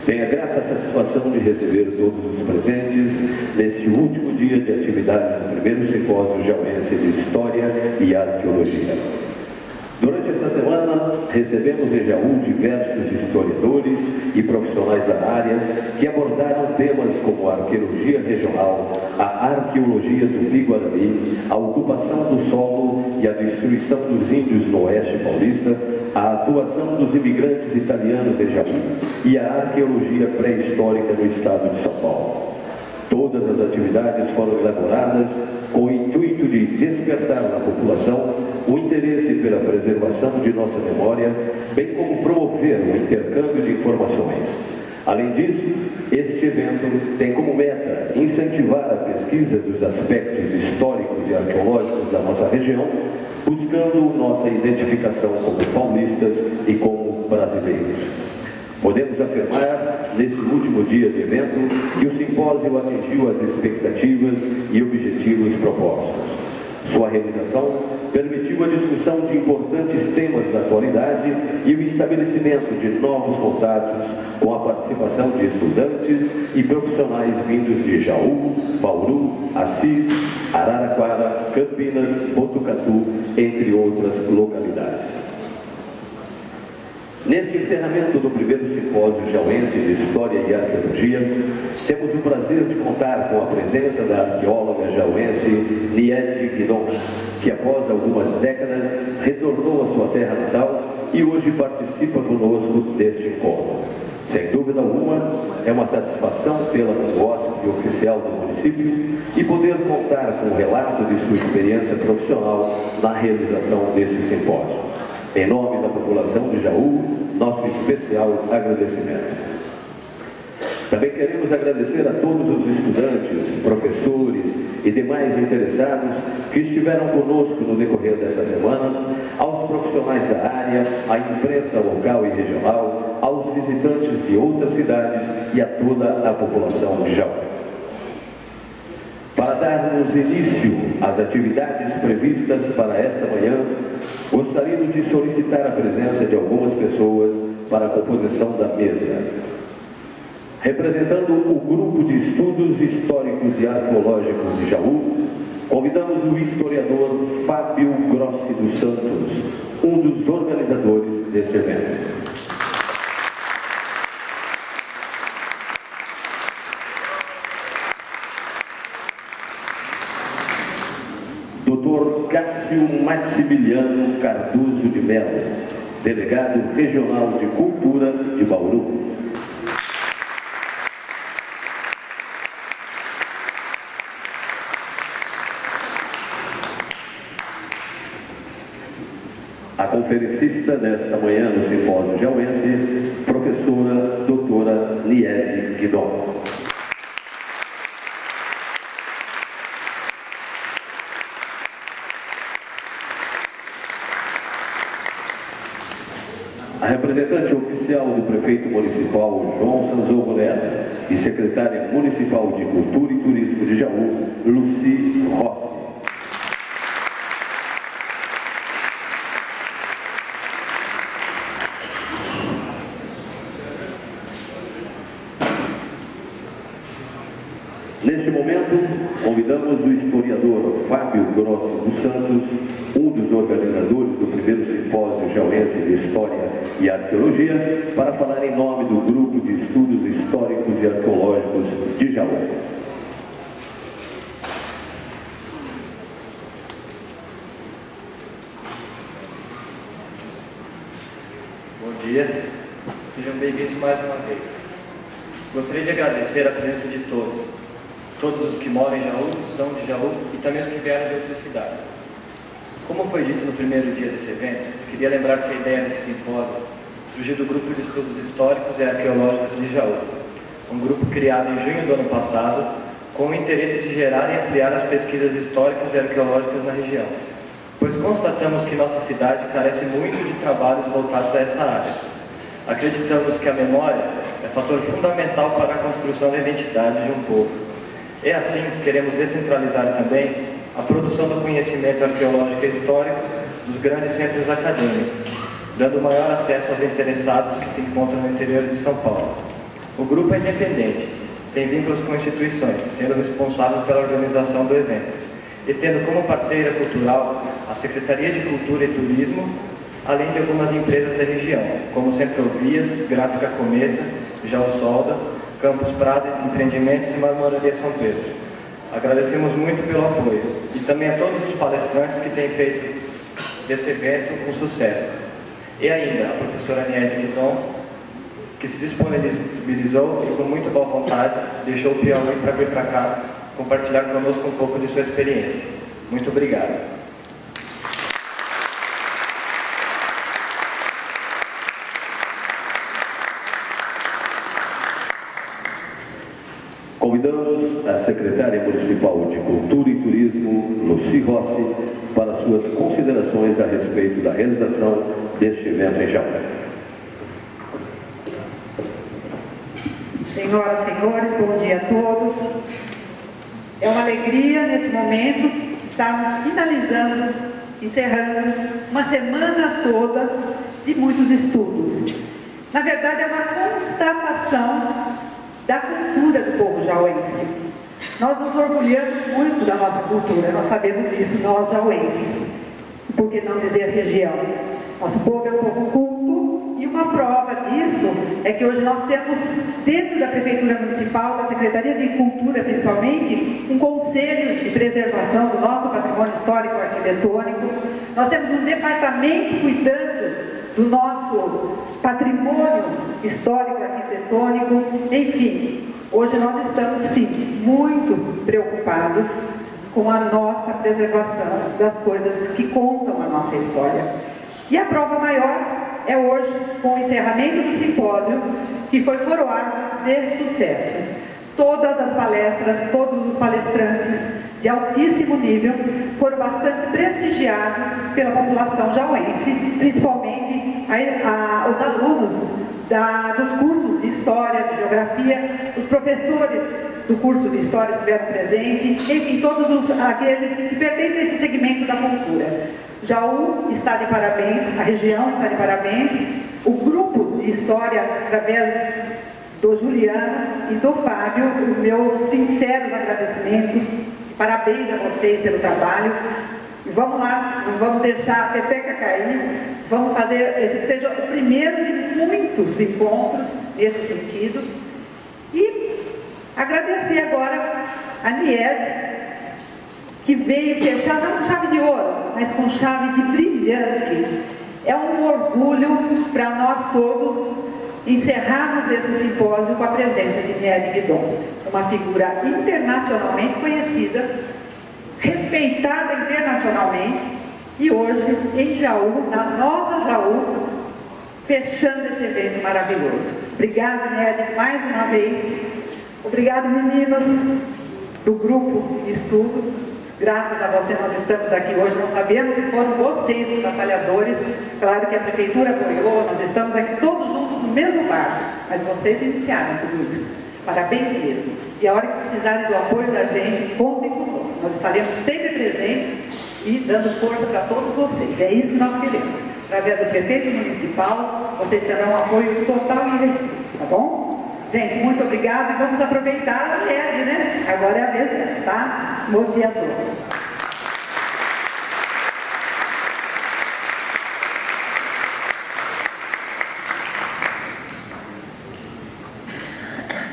Tenho a grata satisfação de receber todos os presentes neste último dia de atividade do primeiro simpósio jauense de História e Arqueologia. Durante essa semana, recebemos em Jaú diversos historiadores e profissionais da área que abordaram temas como a arqueologia regional, a arqueologia do Biguarani, a ocupação do solo e a destruição dos índios no oeste paulista, a atuação dos imigrantes italianos em Jaú e a arqueologia pré-histórica no estado de São Paulo. Todas as atividades foram elaboradas com o intuito de despertar na população o interesse pela preservação de nossa memória, bem como promover o intercâmbio de informações. Além disso, este evento tem como meta incentivar a pesquisa dos aspectos históricos e arqueológicos da nossa região, buscando nossa identificação como paulistas e como brasileiros. Podemos afirmar, neste último dia de evento, que o simpósio atingiu as expectativas e objetivos propostos. Sua realização permitiu a discussão de importantes temas da atualidade e o estabelecimento de novos contatos com a participação de estudantes e profissionais vindos de Jaú, Bauru, Assis, Araraquara, Campinas, Botucatu, entre outras localidades. Neste encerramento do primeiro simpósio jauense de História e Arqueologia, temos o prazer de contar com a presença da arqueóloga jauense Niede Guidon, que após algumas décadas retornou à sua terra natal e hoje participa conosco deste encontro. Sem dúvida alguma, é uma satisfação tê-la como hóspede oficial do município e poder contar com o relato de sua experiência profissional na realização deste simpósio. Em nome da população de Jaú, nosso especial agradecimento. Também queremos agradecer a todos os estudantes, professores e demais interessados que estiveram conosco no decorrer dessa semana, aos profissionais da área, à imprensa local e regional, aos visitantes de outras cidades e a toda a população de Jaú. Para darmos início às atividades previstas para esta manhã, gostaríamos de solicitar a presença de algumas pessoas para a composição da mesa. Representando o Grupo de Estudos Históricos e Arqueológicos de Jaú, convidamos o historiador Fábio Grossi dos Santos, um dos organizadores deste evento. Dr. Cássio Maximiliano Cardoso de Mello, delegado regional de Cultura de Bauru. A conferencista desta manhã no simpósio jauense, professora doutora Niede Guidon. A representante oficial do prefeito municipal João Sanzogo Neto e secretária municipal de Cultura e Turismo de Jaú, Luci Rossi. Neste momento, convidamos o historiador Fábio Grossi dos Santos, um dos organizadores do primeiro simpósio jauense de História e Arqueologia, para falar em nome do Grupo de Estudos Históricos e Arqueológicos de Jaú. Bom dia, sejam bem-vindos mais uma vez. Gostaria de agradecer a presença de todos os que moram em Jaú, são de Jaú e também os que vieram de outras cidades. Como foi dito no primeiro dia desse evento, queria lembrar que a ideia desse simpósio surgiu do Grupo de Estudos Históricos e Arqueológicos de Jaú, um grupo criado em junho do ano passado com o interesse de gerar e ampliar as pesquisas históricas e arqueológicas na região, pois constatamos que nossa cidade carece muito de trabalhos voltados a essa área. Acreditamos que a memória é fator fundamental para a construção da identidade de um povo. É assim que queremos descentralizar também a produção do conhecimento arqueológico e histórico dos grandes centros acadêmicos, dando maior acesso aos interessados que se encontram no interior de São Paulo. O grupo é independente, sem vínculos com instituições, sendo responsável pela organização do evento, e tendo como parceira cultural a Secretaria de Cultura e Turismo, além de algumas empresas da região, como Centrovias, Gráfica Cometa, Geossoldas, Campos Prado, Empreendimentos e Marmoraria São Pedro. Agradecemos muito pelo apoio e também a todos os palestrantes que têm feito desse evento um sucesso. E ainda a professora Niede Guidon, que se disponibilizou e com muita boa vontade deixou o Piauí para vir para cá compartilhar conosco um pouco de sua experiência. Muito obrigado. Convidamos a secretária municipal de Cultura e Turismo, Luci Rossi, para suas considerações a respeito da realização deste evento em Jaú. Senhoras e senhores, bom dia a todos. É uma alegria, nesse momento, estarmos finalizando, encerrando uma semana toda de muitos estudos. Na verdade, é uma constatação da cultura do povo jauense. Nós nos orgulhamos muito da nossa cultura, nós sabemos disso, nós jauenses. Por que não dizer região? Nosso povo é um povo culto e uma prova disso é que hoje nós temos, dentro da Prefeitura Municipal, da Secretaria de Cultura principalmente, um conselho de preservação do nosso patrimônio histórico arquitetônico. Nós temos um departamento cuidando do nosso patrimônio histórico arquitetônico. Enfim, hoje nós estamos sim muito preocupados com a nossa preservação das coisas que contam a nossa história. E a prova maior é hoje, com o encerramento do simpósio, que foi coroado de sucesso. Todas as palestras, todos os palestrantes de altíssimo nível foram bastante prestigiados pela população jauense, principalmente os alunos dos cursos de História, de Geografia, os professores do curso de História estiveram presentes, enfim, todos aqueles que pertencem a esse segmento da cultura. Jaú está de parabéns, a região está de parabéns, o grupo de História, através do Juliano e do Fábio, o meu sincero agradecimento, parabéns a vocês pelo trabalho. E vamos lá, não vamos deixar a peteca cair, vamos fazer esse que seja o primeiro de muitos encontros nesse sentido. E agradecer agora a Niede, que veio fechar não com chave de ouro, mas com chave de brilhante. É um orgulho para nós todos encerrarmos esse simpósio com a presença de Niede Guidon, uma figura internacionalmente conhecida, respeitada internacionalmente, e hoje em Jaú, na nossa Jaú, fechando esse evento maravilhoso. Obrigada, Niede, mais uma vez. Obrigado, meninas do grupo de estudo. Graças a você nós estamos aqui hoje. Não sabemos se foram vocês os batalhadores. Claro que a prefeitura apoiou, nós estamos aqui todos juntos no mesmo barco, mas vocês iniciaram tudo isso. Parabéns mesmo. E a hora que precisarem do apoio da gente, contem conosco. Nós estaremos sempre presentes e dando força para todos vocês. É isso que nós queremos. Através do prefeito municipal, vocês terão um apoio total e respeito, tá bom? Gente, muito obrigada e vamos aproveitar a Niede, né? Agora é a vez dela, tá? Bom dia a todos.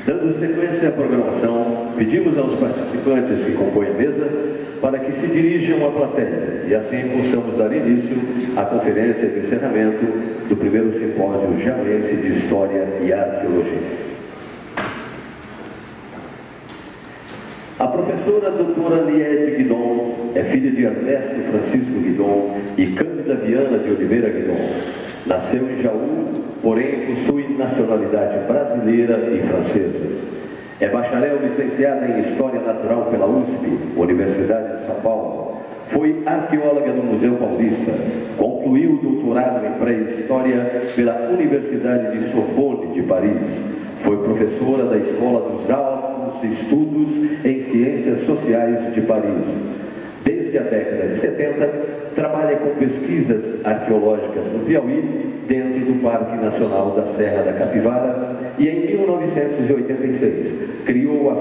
Dando sequência à programação, pedimos aos participantes que compõem a mesa para que se dirijam à plateia e assim possamos dar início à conferência de encerramento do primeiro simpósio jauense de História e Arqueologia. A professora doutora Niede Guidon é filha de Ernesto Francisco Guidon e Cândida Viana de Oliveira Guidon. Nasceu em Jaú, porém possui nacionalidade brasileira e francesa. É bacharel licenciada em História Natural pela USP, Universidade de São Paulo. Foi arqueóloga do Museu Paulista. Concluiu o doutorado em Pré-História pela Universidade de Sorbonne de Paris. Foi professora da Escola dos Altos Estudos em Ciências Sociais de Paris. Desde a década de 70, trabalha com pesquisas arqueológicas no Piauí, dentro do Parque Nacional da Serra da Capivara, e em 1986 criou a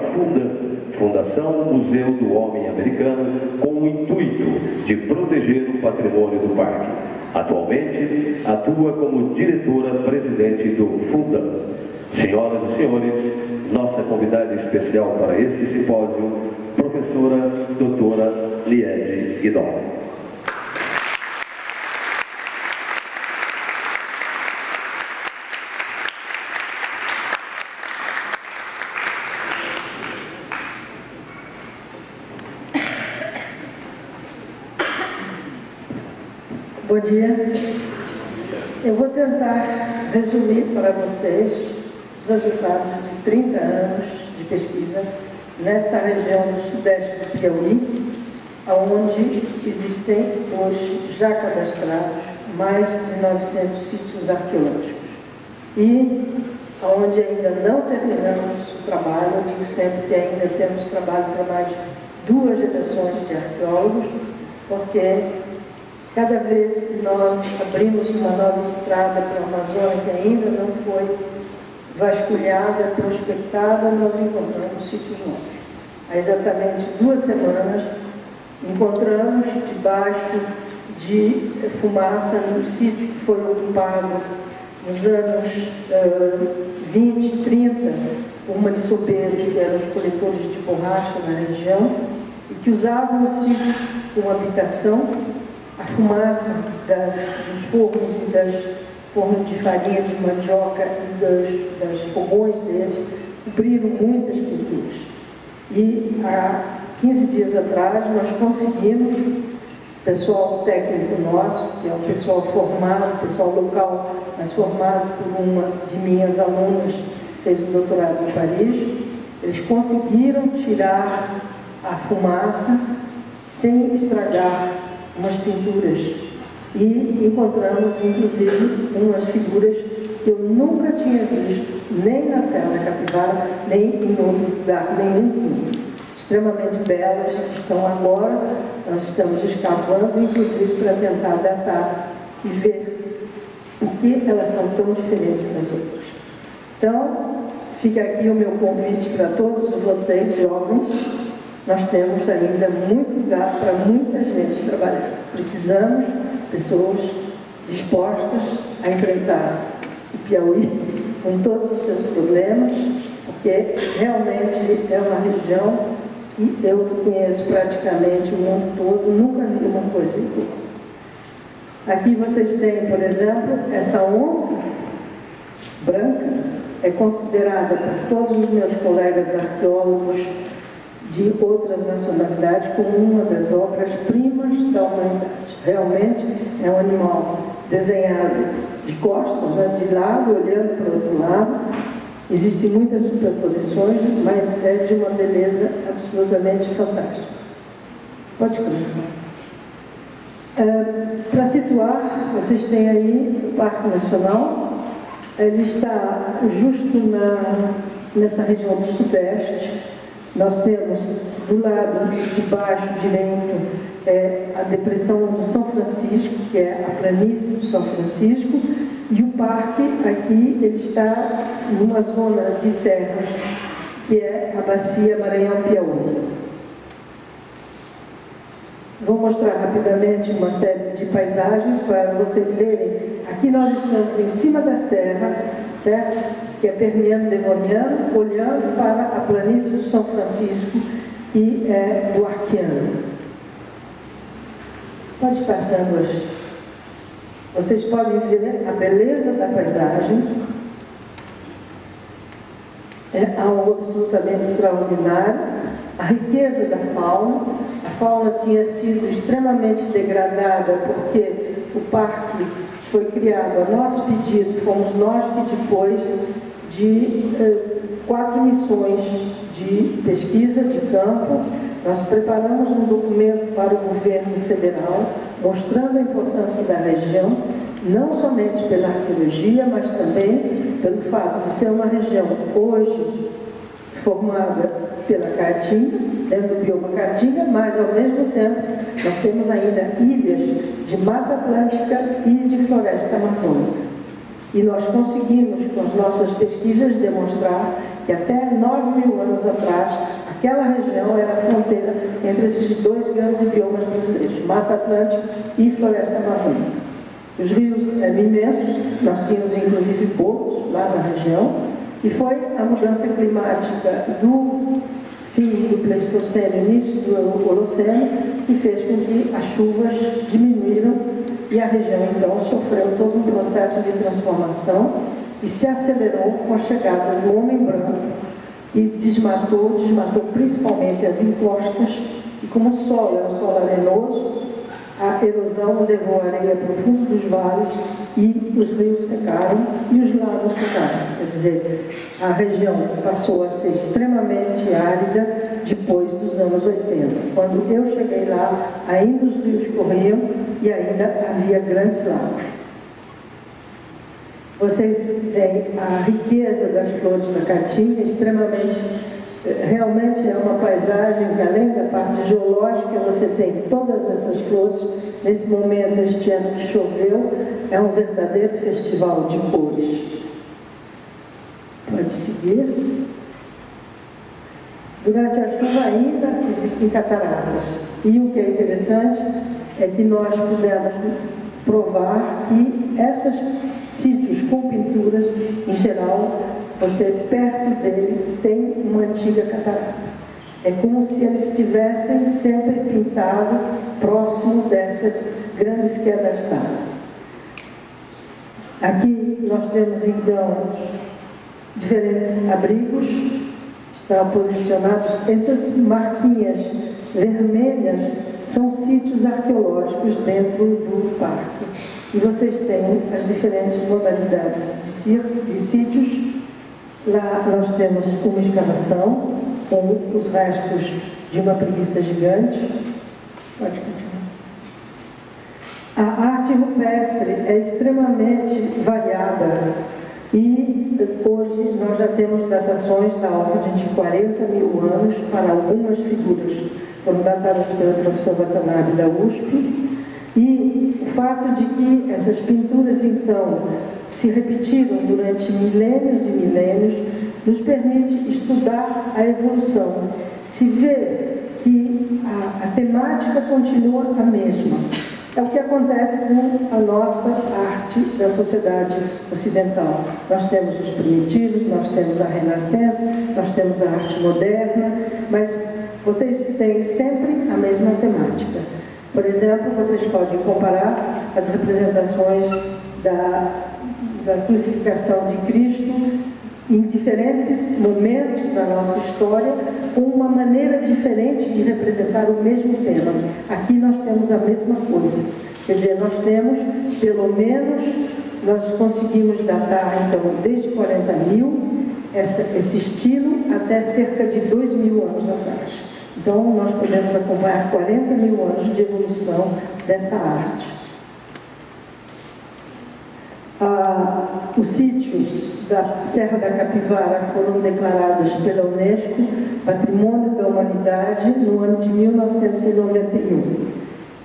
Fundação Museu do Homem Americano, com o intuito de proteger o patrimônio do parque. Atualmente, atua como diretora-presidente do Fundam. Senhoras e senhores, nossa convidada especial para este simpósio, professora doutora Liede Guidon. Bom dia. Eu vou tentar resumir para vocês os resultados de 30 anos de pesquisa nesta região do sudeste do Piauí, onde existem hoje já cadastrados mais de 900 sítios arqueológicos. E onde ainda não terminamos o trabalho, eu digo sempre que ainda temos trabalho para mais 2 gerações de arqueólogos, porque cada vez que nós abrimos uma nova estrada para a Amazônia que ainda não foi vasculhada, prospectada, nós encontramos sítios novos. Há exatamente 2 semanas, encontramos debaixo de fumaça no sítio que foi ocupado nos anos 20, 30, por maniçobeiros, que eram os coletores de borracha na região, e que usavam o sítio como habitação. A fumaça dos fornos e das fornos de farinha de mandioca e das fogões deles cobriram muitas pinturas. E há 15 dias atrás nós conseguimos, pessoal técnico nosso, que é um pessoal formado, pessoal local, mas formado por uma de minhas alunas, fez um doutorado em Paris, eles conseguiram tirar a fumaça sem estragar umas pinturas, e encontramos inclusive umas figuras que eu nunca tinha visto, nem na Serra da Capivara, nem em outro lugar, nenhum, extremamente belas, que estão agora, nós estamos escavando, inclusive para tentar datar e ver por que elas são tão diferentes das outras. Então, fica aqui o meu convite para todos vocês, jovens. Nós temos ainda muito lugar para muita gente trabalhar. Precisamos de pessoas dispostas a enfrentar o Piauí com todos os seus problemas, porque realmente é uma região que eu conheço praticamente o mundo todo, nunca vi uma coisa igual. Aqui vocês têm, por exemplo, essa onça branca, é considerada por todos os meus colegas arqueólogos de outras nacionalidades como uma das obras-primas da humanidade. Realmente é um animal desenhado de costas, né, de lado, olhando para o outro lado. Existem muitas superposições, mas é de uma beleza absolutamente fantástica. Pode começar. Para situar, vocês têm aí o Parque Nacional. Ele está justo nessa região do sudeste. Nós temos do lado de baixo direito a depressão do São Francisco, que é a planície do São Francisco, e o parque aqui ele está numa zona de serras, que é a bacia Maranhão-Piauí. Vou mostrar rapidamente uma série de paisagens para vocês verem. Aqui nós estamos em cima da serra, certo? Que é Permiano Devoniano, olhando para a planície do São Francisco e do Arqueano. Pode passar hoje. Vocês podem ver a beleza da paisagem. É algo absolutamente extraordinário. A riqueza da fauna. A fauna tinha sido extremamente degradada porque o parque foi criado a nosso pedido. Fomos nós que depois de 4 missões de pesquisa de campo, nós preparamos um documento para o governo federal, mostrando a importância da região, não somente pela arqueologia, mas também pelo fato de ser uma região hoje formada pela caatinga, dentro do bioma caatinga, mas ao mesmo tempo nós temos ainda ilhas de Mata Atlântica e de Floresta Amazônica. E nós conseguimos, com as nossas pesquisas, demonstrar que até 9.000 anos atrás, aquela região era a fronteira entre esses dois grandes biomas brasileiros, Mata Atlântica e Floresta Amazônica. Os rios eram imensos, nós tínhamos inclusive portos lá na região, e foi a mudança climática do fim do Pleistoceno, início do Holoceno, que fez com que as chuvas diminuíram e a região então sofreu todo um processo de transformação e se acelerou com a chegada do homem branco, que desmatou principalmente as encostas, e como o solo é um solo arenoso, a erosão levou a areia para o fundo dos vales e os rios secaram e os lagos secaram. Quer dizer, a região passou a ser extremamente árida depois dos anos 80. Quando eu cheguei lá, ainda os rios corriam e ainda havia grandes lagos. Vocês veem a riqueza das flores da Caatinga, extremamente, realmente é uma paisagem que, além da parte geológica, você tem todas essas flores. Nesse momento, este ano que choveu, é um verdadeiro festival de cores. Pode seguir. Durante a chuva ainda existem cataratas. E o que é interessante é que nós pudemos provar que esses sítios com pinturas, em geral, você perto dele tem uma antiga catarata. É como se eles estivessem sempre pintados próximo dessas grandes quedas d'água. Aqui nós temos então diferentes abrigos, estão posicionados. Essas marquinhas vermelhas são sítios arqueológicos dentro do parque. E vocês têm as diferentes modalidades de sítios. Lá nós temos uma escavação com os restos de uma preguiça gigante. Pode continuar. A arte rupestre é extremamente variada e hoje nós já temos datações da ordem de 40.000 anos para algumas figuras. Foram datadas pelo professor Watanabe da USP. E o fato de que essas pinturas, então, se repetiram durante milênios e milênios, nos permite estudar a evolução. Se vê que a temática continua a mesma. É o que acontece com a nossa arte da sociedade ocidental. Nós temos os primitivos, nós temos a Renascença, nós temos a arte moderna, mas vocês têm sempre a mesma temática. Por exemplo, vocês podem comparar as representações da crucificação de Cristo em diferentes momentos da nossa história, com uma maneira diferente de representar o mesmo tema. Aqui nós temos a mesma coisa. Quer dizer, nós temos, pelo menos, nós conseguimos datar, então, desde 40.000, esse estilo até cerca de 2.000 anos atrás. Então, nós podemos acompanhar 40.000 anos de evolução dessa arte. Os sítios da Serra da Capivara foram declarados pela Unesco Patrimônio da Humanidade no ano de 1991.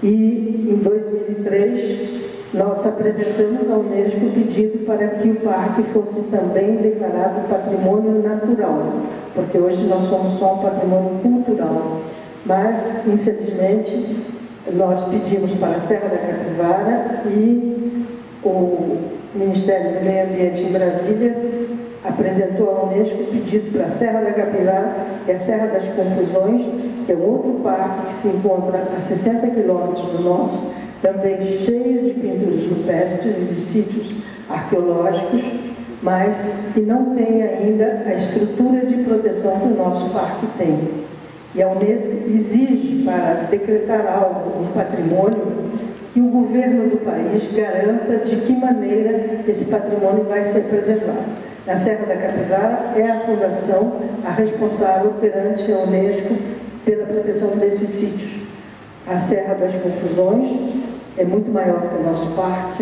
E, em 2003, nós apresentamos à Unesco o pedido para que o parque fosse também declarado Patrimônio Natural, porque hoje nós somos só um patrimônio cultural. Mas, infelizmente, nós pedimos para a Serra da Capivara e o Ministério do Meio Ambiente em Brasília apresentou à Unesco o pedido para a Serra da Capivara e a Serra das Confusões, que é um outro parque que se encontra a 60 quilômetros do nosso, também cheio de pinturas rupestres e de sítios arqueológicos, mas que não tem ainda a estrutura de proteção que o nosso parque tem. E a Unesco exige, para decretar algo, um patrimônio, que o governo do país garanta de que maneira esse patrimônio vai ser preservado. Na Serra da Capivara é a fundação a responsável perante a Unesco pela proteção desses sítios. A Serra das Confusões é muito maior que o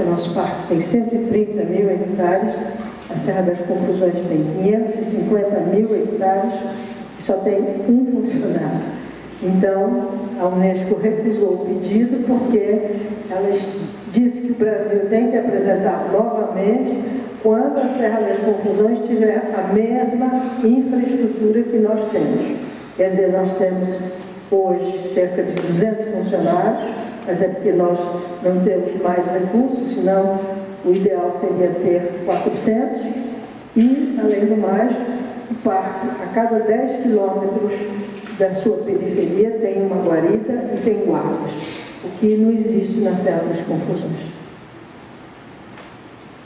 nosso parque tem 130.000 hectares, a Serra das Confusões tem 550.000 hectares e só tem um funcionário. Então, a Unesco recusou o pedido porque ela disse que o Brasil tem que apresentar novamente quando a Serra das Confusões tiver a mesma infraestrutura que nós temos. Quer dizer, nós temos hoje cerca de 200 funcionários, mas é porque nós não temos mais recursos, senão o ideal seria ter 400, e, além do mais, o parque, a cada 10 quilômetros da sua periferia, tem uma guarita e tem guardas, o que não existe na Serra das Confusões.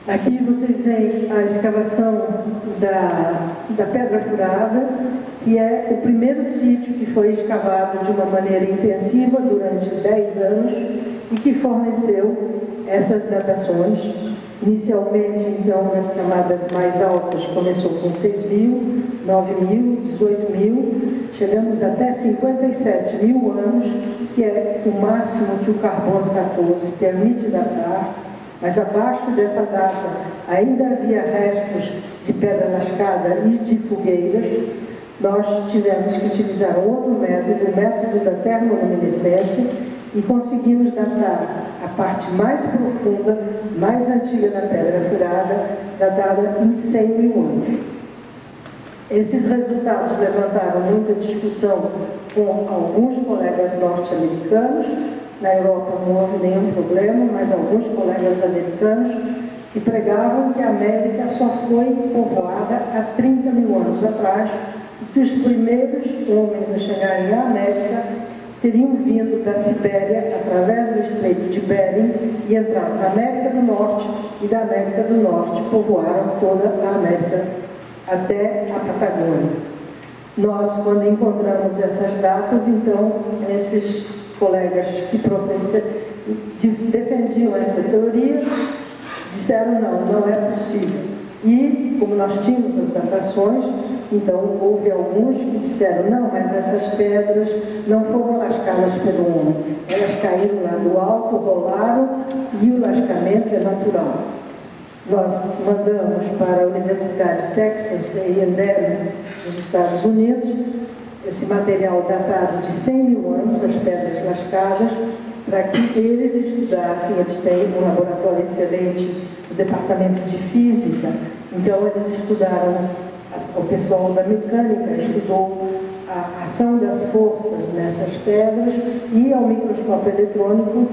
Aqui vocês veem a escavação da Pedra Furada, que é o primeiro sítio que foi escavado de uma maneira intensiva durante 10 anos e que forneceu essas datações. Inicialmente, então, nas camadas mais altas, começou com 6.000, 9.000, 18.000, chegamos até 57.000 anos, que é o máximo que o carbono 14 permite datar. Mas abaixo dessa data ainda havia restos de pedra lascada e de fogueiras. Nós tivemos que utilizar outro método, o método da termoluminescência, e conseguimos datar a parte mais profunda, mais antiga da Pedra Furada, datada em 100.000 anos. Esses resultados levantaram muita discussão com alguns colegas norte-americanos. Na Europa não houve nenhum problema, mas alguns colegas americanos que pregavam que a América só foi povoada há 30.000 anos atrás e que os primeiros homens a chegarem à América teriam vindo da Sibéria através do Estreito de Bering e entraram na América do Norte, e da América do Norte povoaram toda a América até a Patagônia. Nós, quando encontramos essas datas, então, esses colegas que defendiam essa teoria disseram não é possível. E, como nós tínhamos as datações, então houve alguns que disseram, não, mas essas pedras não foram lascadas pelo homem, elas caíram lá do alto, rolaram, e o lascamento é natural. Nós mandamos para a Universidade de Texas, A&M, nos Estados Unidos, esse material datado de 100.000 anos, as pedras lascadas, para que eles estudassem. Eles têm um laboratório excelente no departamento de física, então eles estudaram, o pessoal da mecânica estudou a ação das forças nessas pedras e, ao microscópio eletrônico,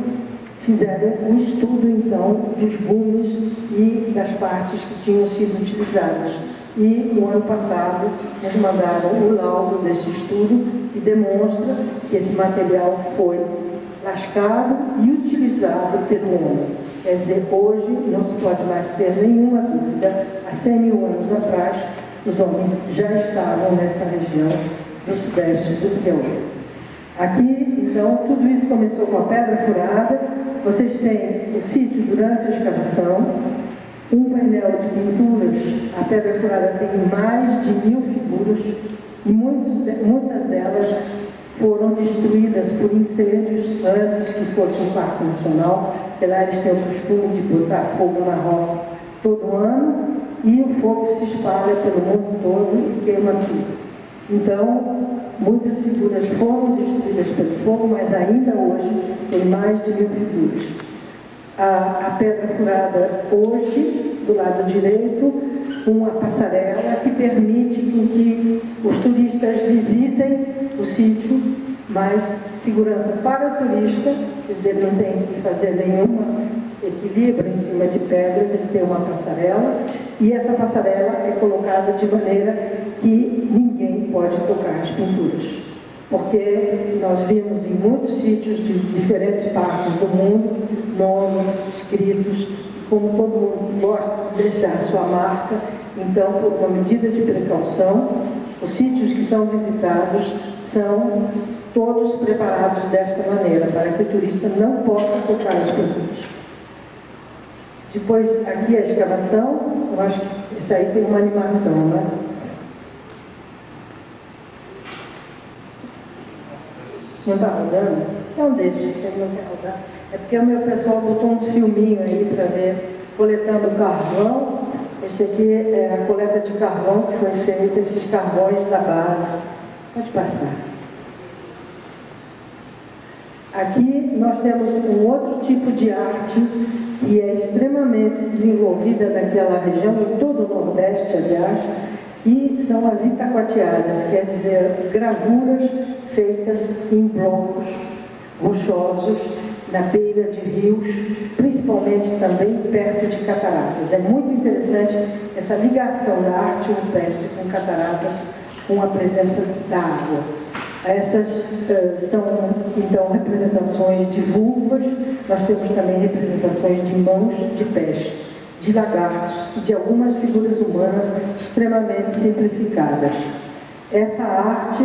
fizeram um estudo, então, dos gumes e das partes que tinham sido utilizadas. E, no ano passado, nos mandaram o laudo desse estudo, que demonstra que esse material foi lascado e utilizado pelo homem. Quer dizer, hoje não se pode mais ter nenhuma dúvida, há 100.000 anos atrás, os homens já estavam nesta região do sudeste do Piauí. Aqui, então, tudo isso começou com a Pedra Furada. Vocês têm o sítio durante a escavação, um painel de pinturas. A Pedra Furada tem mais de 1.000 figuras e muitas delas foram destruídas por incêndios antes que fosse um parque nacional, porque lá eles têm o costume de botar fogo na roça todo ano e o fogo se espalha pelo mundo todo e queima tudo. Então, muitas figuras foram destruídas pelo fogo, mas ainda hoje tem mais de 1.000 figuras. A Pedra Furada hoje, do lado direito, uma passarela que permite que os turistas visitem o sítio, mas segurança para o turista, quer dizer, não tem que fazer nenhum equilíbrio em cima de pedras, ele tem uma passarela, e essa passarela é colocada de maneira que ninguém pode tocar as pinturas. Porque nós vimos em muitos sítios de diferentes partes do mundo, nomes escritos, como todo mundo gosta de deixar a sua marca, então, por uma medida de precaução, os sítios que são visitados são todos preparados desta maneira, para que o turista não possa tocar as pinturas. Depois, aqui a escavação, eu acho que isso aí tem uma animação, né? Não está rodando? Não deixe, isso aí não quer rodar. É porque o meu pessoal botou um filminho aí para ver, coletando carvão. Este aqui é a coleta de carvão que foi feita, esses carvões da base. Pode passar. Aqui nós temos um outro tipo de arte que é extremamente desenvolvida naquela região, em todo o Nordeste, aliás, e são as itacoatianas, quer dizer, gravuras feitas em blocos rochosos, na beira de rios, principalmente também perto de cataratas. É muito interessante essa ligação da arte rupestre com cataratas, com a presença da água. Essas são, então, representações de vulvas, nós temos também representações de mãos de peixe, de lagartos e de algumas figuras humanas extremamente simplificadas. Essa arte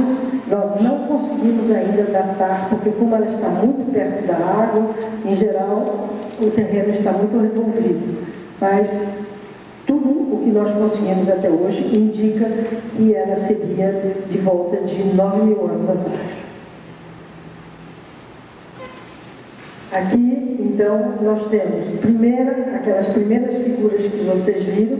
nós não conseguimos ainda datar, porque como ela está muito perto da água, em geral o terreno está muito revolvido, mas tudo o que nós conseguimos até hoje indica que ela seria de volta de 9.000 anos atrás. Aqui, então, nós temos aquelas primeiras figuras que vocês viram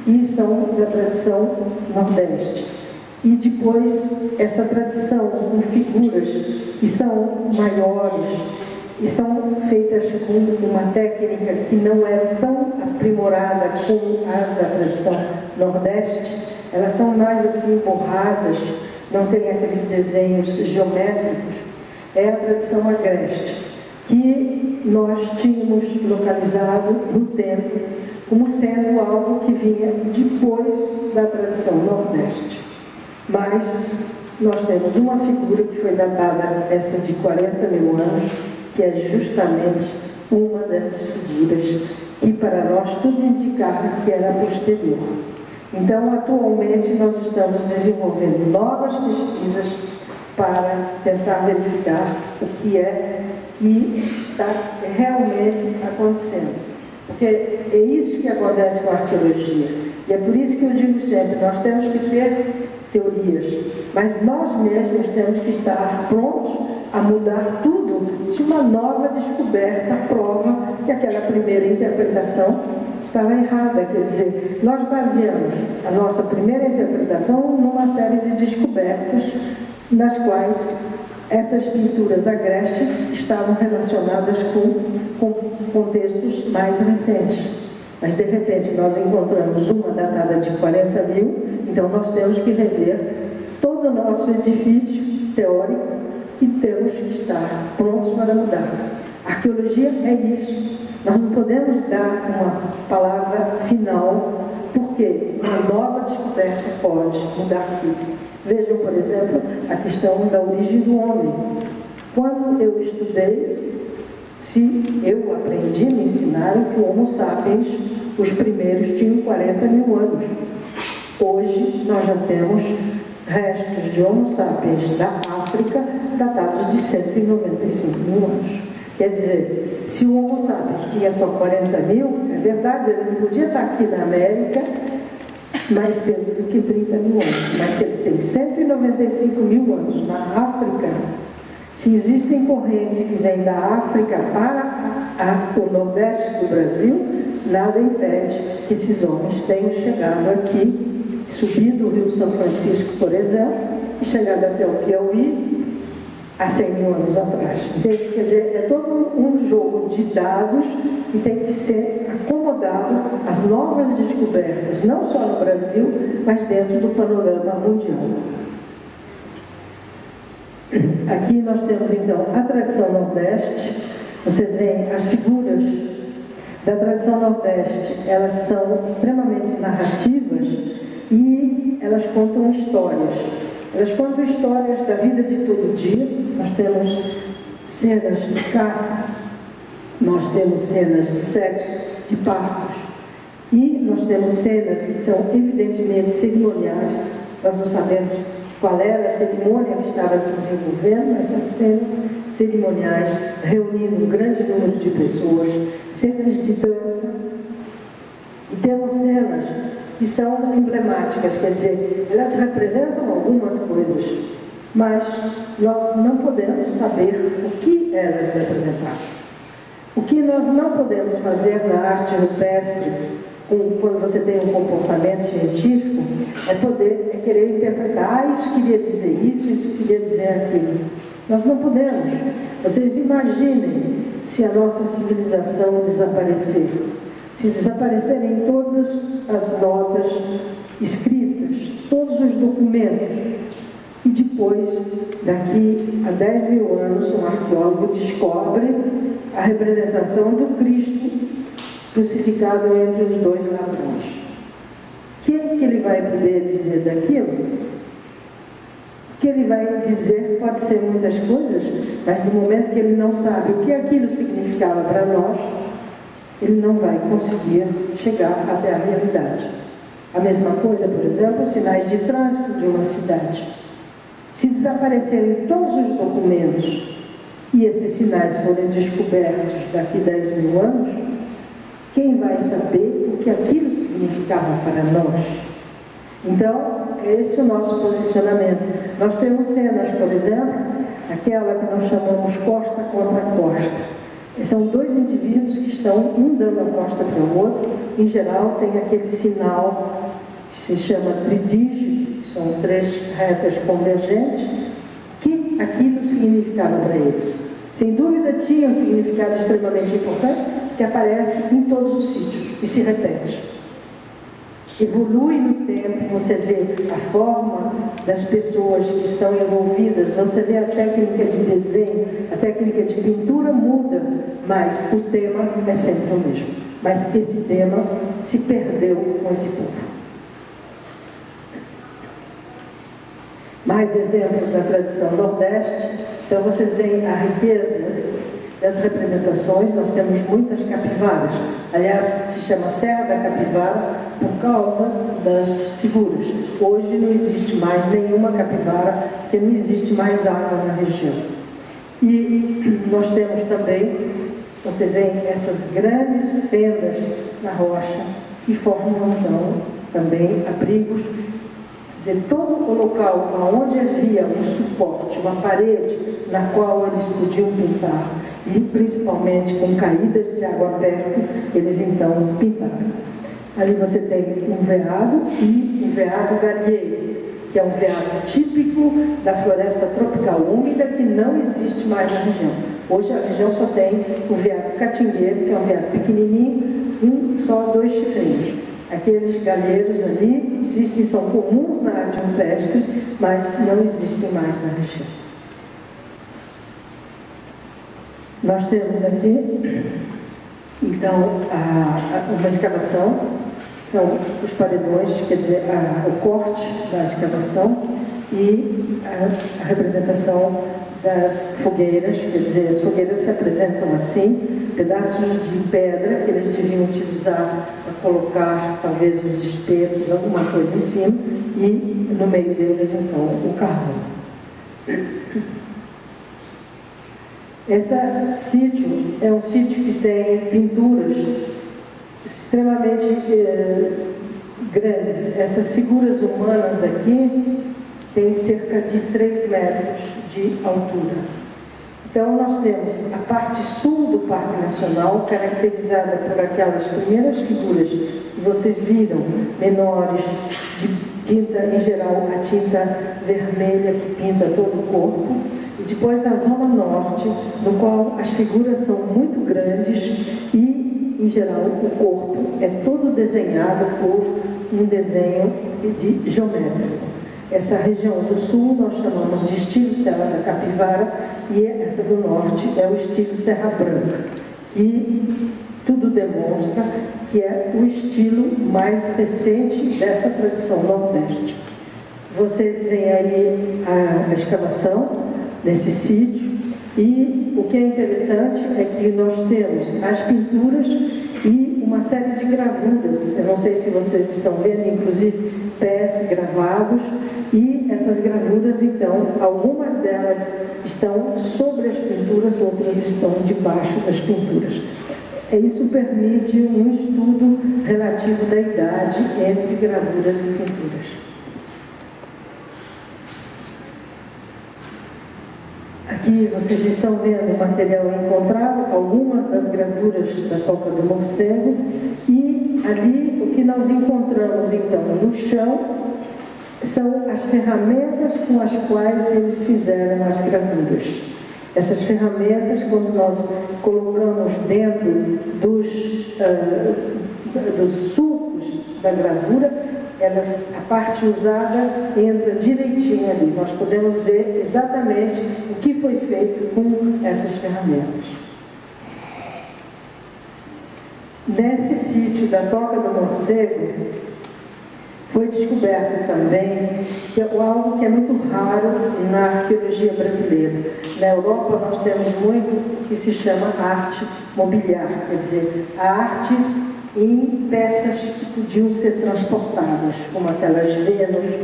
e são da tradição nordeste. E depois essa tradição com figuras que são maiores e são feitas com uma técnica que não é tão aprimorada como as da tradição nordeste, elas são mais assim borradas, não tem aqueles desenhos geométricos, é a tradição agreste, que nós tínhamos localizado no tempo como sendo algo que vinha depois da tradição nordeste. Mas nós temos uma figura que foi datada, essa de 40.000 anos, que é justamente uma dessas figuras que para nós tudo indicava que era posterior. Então, atualmente, nós estamos desenvolvendo novas pesquisas para tentar verificar o que é que está realmente acontecendo. Porque é isso que acontece com a arqueologia. E é por isso que eu digo sempre, nós temos que ter teorias, mas nós mesmos temos que estar prontos a mudar tudo se uma nova descoberta prova que aquela primeira interpretação estava errada. Quer dizer, nós baseamos a nossa primeira interpretação numa série de descobertas nas quais essas pinturas agrestes estavam relacionadas com contextos mais recentes. Mas, de repente, nós encontramos uma datada de 40.000, então nós temos que rever todo o nosso edifício teórico e temos que estar prontos para mudar. A arqueologia é isso. Nós não podemos dar uma palavra final, porque uma nova descoberta pode mudar tudo. Vejam, por exemplo, a questão da origem do homem. Quando eu estudei, se eu aprendi, me ensinaram que o Homo sapiens, os primeiros, tinham 40.000 anos. Hoje, nós já temos restos de Homo sapiens da África datados de 195.000 anos. Quer dizer, se o Homo sapiens tinha só 40.000, é verdade, ele não podia estar aqui na América mais cedo do que 30.000 anos. Mas se ele tem 195.000 anos na África, se existem correntes que vêm da África para o Nordeste do Brasil, nada impede que esses homens tenham chegado aqui, subido o Rio São Francisco, por exemplo, e chegado até o Piauí há 100.000 anos atrás. Entende? Quer dizer, é todo um jogo de dados que tem que ser acomodado às novas descobertas, não só no Brasil, mas dentro do panorama mundial. Aqui nós temos, então, a tradição nordeste. Vocês veem as figuras da tradição nordeste, elas são extremamente narrativas e elas contam histórias. Elas contam histórias da vida de todo dia. Nós temos cenas de caça, nós temos cenas de sexo, de partos, e nós temos cenas que são evidentemente cerimoniais. Nós não sabemos qual era a cerimônia que estava se desenvolvendo, essas cenas cerimoniais reunindo um grande número de pessoas, cenas de dança, e temos cenas que são emblemáticas, quer dizer, elas representam algumas coisas, mas nós não podemos saber o que elas representavam. O que nós não podemos fazer na arte rupestre, quando você tem um comportamento científico, é querer interpretar, isso queria dizer isso queria dizer aquilo. Nós não podemos. Vocês imaginem se a nossa civilização desaparecer. Se desaparecerem todas as notas escritas, todos os documentos, e depois, daqui a 10 mil anos, um arqueólogo descobre a representação do Cristo crucificado entre os dois ladrões. O que ele vai poder dizer daquilo? O que ele vai dizer pode ser muitas coisas, mas no momento que ele não sabe o que aquilo significava para nós, ele não vai conseguir chegar até a realidade. A mesma coisa, por exemplo, os sinais de trânsito de uma cidade. Se desaparecerem todos os documentos e esses sinais forem descobertos daqui a 10 mil anos, quem vai saber o que aquilo significava para nós? Então, esse é o nosso posicionamento. Nós temos cenas, por exemplo, aquela que nós chamamos costa contra costa. São dois indivíduos que estão um dando a costa para o outro. Em geral, tem aquele sinal que se chama tridígito, são 3 retas convergentes, que aquilo significava para eles. Sem dúvida, tinha um significado extremamente importante, que aparece em todos os sítios e se repete. Evolui no tempo, você vê a forma das pessoas que estão envolvidas, você vê a técnica de desenho, a técnica de pintura muda, mas o tema é sempre o mesmo. Mas esse tema se perdeu com esse povo. Mais exemplos da tradição nordeste. Então vocês veem a riqueza das representações. Nós temos muitas capivaras. Aliás, se chama Serra da Capivara por causa das figuras. Hoje não existe mais nenhuma capivara, porque não existe mais água na região. E nós temos também, vocês veem essas grandes fendas na rocha, que formam então também abrigos. Quer dizer, todo o local onde havia um suporte, uma parede na qual eles podiam pintar, e principalmente com caídas de água perto, eles então pintaram. Ali você tem um veado e um veado galheiro, que é um veado típico da floresta tropical úmida que não existe mais na região. Hoje a região só tem o veado catingueiro, que é um veado pequenininho, só 2 chifrinhos. Aqueles galheiros ali existem, são comuns na área rupestre, mas não existem mais na região. Nós temos aqui, então, uma escavação, são os paredões, quer dizer, o corte da escavação e a representação das fogueiras, quer dizer, as fogueiras se apresentam assim, pedaços de pedra que eles deviam utilizar para colocar, talvez, os espetos, alguma coisa em cima, e no meio deles, então, o carvão. Esse sítio é um sítio que tem pinturas extremamente grandes. Essas figuras humanas aqui têm cerca de 3 metros de altura. Então, nós temos a parte sul do Parque Nacional, caracterizada por aquelas primeiras figuras que vocês viram, menores, de tinta, em geral, a tinta vermelha que pinta todo o corpo. E depois a Zona Norte, no qual as figuras são muito grandes e, em geral, o corpo é todo desenhado por um desenho geométrico. Essa região do sul nós chamamos de estilo Serra da Capivara e essa do norte é o estilo Serra Branca. E tudo demonstra que é o estilo mais recente dessa tradição nordeste. Vocês veem aí a escavação nesse sítio e o que é interessante é que nós temos as pinturas e uma série de gravuras. Eu não sei se vocês estão vendo, inclusive pés gravados, e essas gravuras, então, algumas delas estão sobre as pinturas, outras estão debaixo das pinturas. Isso permite um estudo relativo da idade entre gravuras e pinturas. Aqui vocês estão vendo o material encontrado, algumas das gravuras da toca do morcego, e ali o que nós encontramos então no chão são as ferramentas com as quais eles fizeram as gravuras. Essas ferramentas, quando nós colocamos dentro dos sulcos da gravura, a parte usada entra direitinho ali. Nós podemos ver exatamente o que foi feito com essas ferramentas. Nesse sítio da Toca do Morcego, foi descoberto também algo que é muito raro na arqueologia brasileira. Na Europa nós temos muito que se chama arte mobiliar, quer dizer, a arte em peças que podiam ser transportadas, como aquelas Vênus,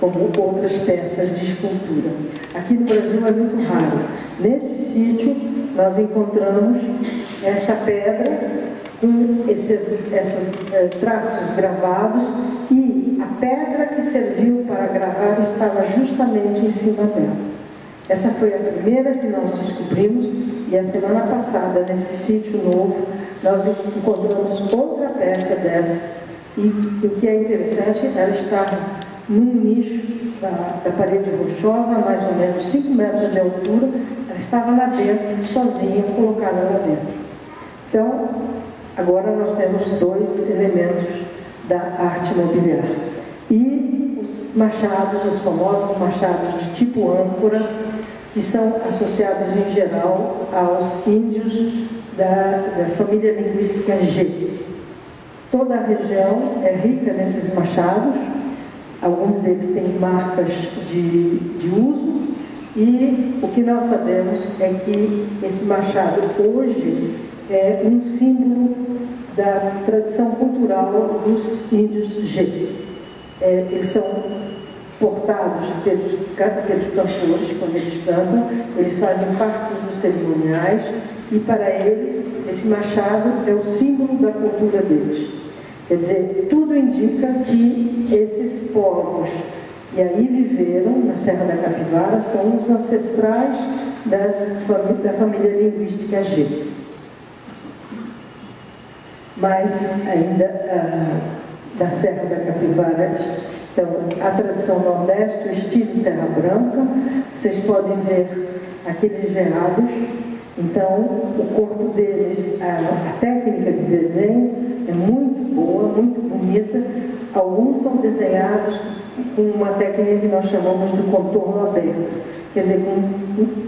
como outras peças de escultura. Aqui no Brasil é muito raro. Neste sítio nós encontramos esta pedra com esses traços gravados, e a pedra que serviu para gravar estava justamente em cima dela. Essa foi a primeira que nós descobrimos, e a semana passada, nesse sítio novo, nós encontramos outra peça dessa, e o que é interessante, ela estava num nicho da parede rochosa, a mais ou menos 5 metros de altura, ela estava lá dentro, sozinha, colocada lá dentro. Então, agora nós temos 2 elementos da arte mobiliar. E os machados, os famosos machados de tipo âncora, que são associados em geral aos índios da família linguística G. Toda a região é rica nesses machados, alguns deles têm marcas de uso, e o que nós sabemos é que esse machado hoje é um símbolo da tradição cultural dos índios G. Eles são portados pelos cantores, quando eles cantam, eles fazem parte dos cerimoniais, e para eles esse machado é o símbolo da cultura deles. Quer dizer, tudo indica que esses povos que aí viveram na Serra da Capivara são os ancestrais da família linguística G. Mas ainda da Serra da Capivara, então, a tradição nordeste, o estilo Serra Branca, vocês podem ver aqueles veados. Então, o corpo deles, a técnica de desenho é muito boa, muito bonita. Alguns são desenhados com uma técnica que nós chamamos de contorno aberto, quer dizer, com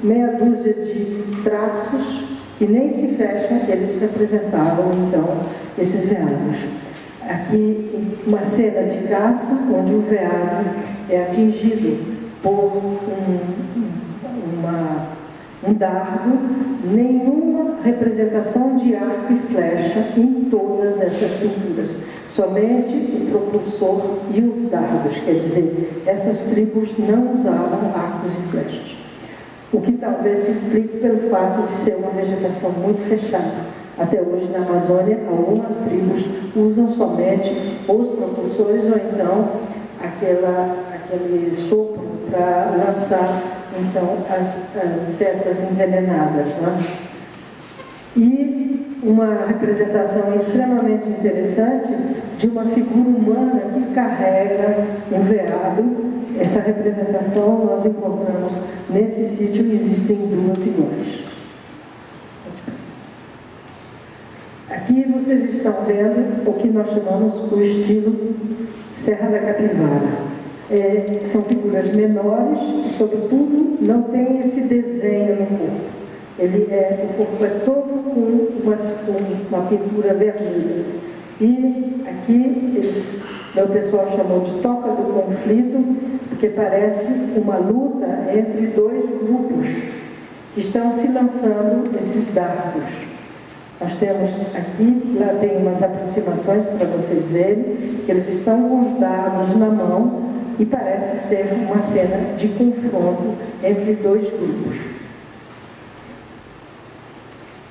meia dúzia de traços que nem se fecham, eles representavam, então, esses veados. Aqui, uma cena de caça, onde o veado é atingido por um dardo, nenhuma representação de arco e flecha em todas essas pinturas, somente o propulsor e os dardos, quer dizer, essas tribos não usavam arcos e flechas. O que talvez se explique pelo fato de ser uma vegetação muito fechada. Até hoje, na Amazônia, algumas tribos usam somente os propulsores ou então aquele sopro para lançar então, as setas envenenadas. Né? E uma representação extremamente interessante de uma figura humana que carrega um veado. Essa representação nós encontramos nesse sítio, e existem 2 iguais. Aqui vocês estão vendo o que nós chamamos o estilo Serra da Capivara. São figuras menores e, sobretudo, não tem esse desenho no corpo. O corpo é todo com uma pintura vermelha. E aqui o pessoal chamou de toca do conflito, porque parece uma luta entre 2 grupos que estão se lançando esses dardos. Nós temos aqui, lá tem umas aproximações para vocês verem, que eles estão com os dardos na mão e parece ser uma cena de confronto entre 2 grupos.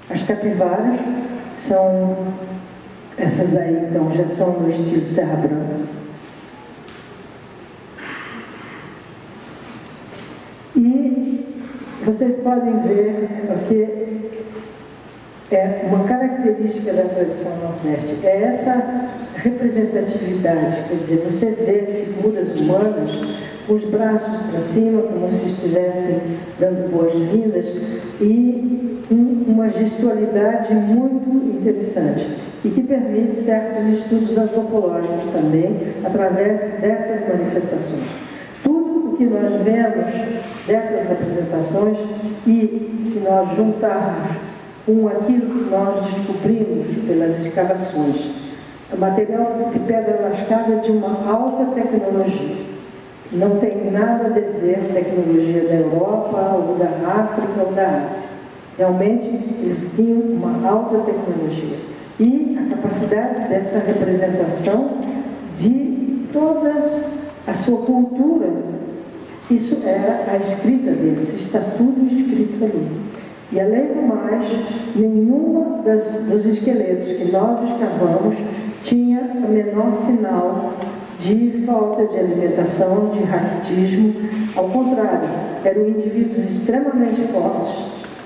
As capivaras são, essas aí então já são no estilo Serra Branca. E vocês podem ver que é uma característica da tradição nordeste, é essa representatividade, quer dizer, você vê figuras humanas com os braços para cima, como se estivessem dando boas-vindas, e uma gestualidade muito interessante, e que permite certos estudos antropológicos também, através dessas manifestações. Tudo o que nós vemos dessas representações, e se nós juntarmos com aquilo que nós descobrimos pelas escavações, o material de pedra lascada de uma alta tecnologia. Não tem nada a ver tecnologia da Europa, ou da África, ou da Ásia. Realmente, eles tinham uma alta tecnologia. E a capacidade dessa representação de toda a sua cultura, isso era a escrita deles, está tudo escrito ali. E além do mais, nenhuma dos esqueletos que nós escavamos tinha o menor sinal de falta de alimentação, de raquitismo. Ao contrário, eram indivíduos extremamente fortes.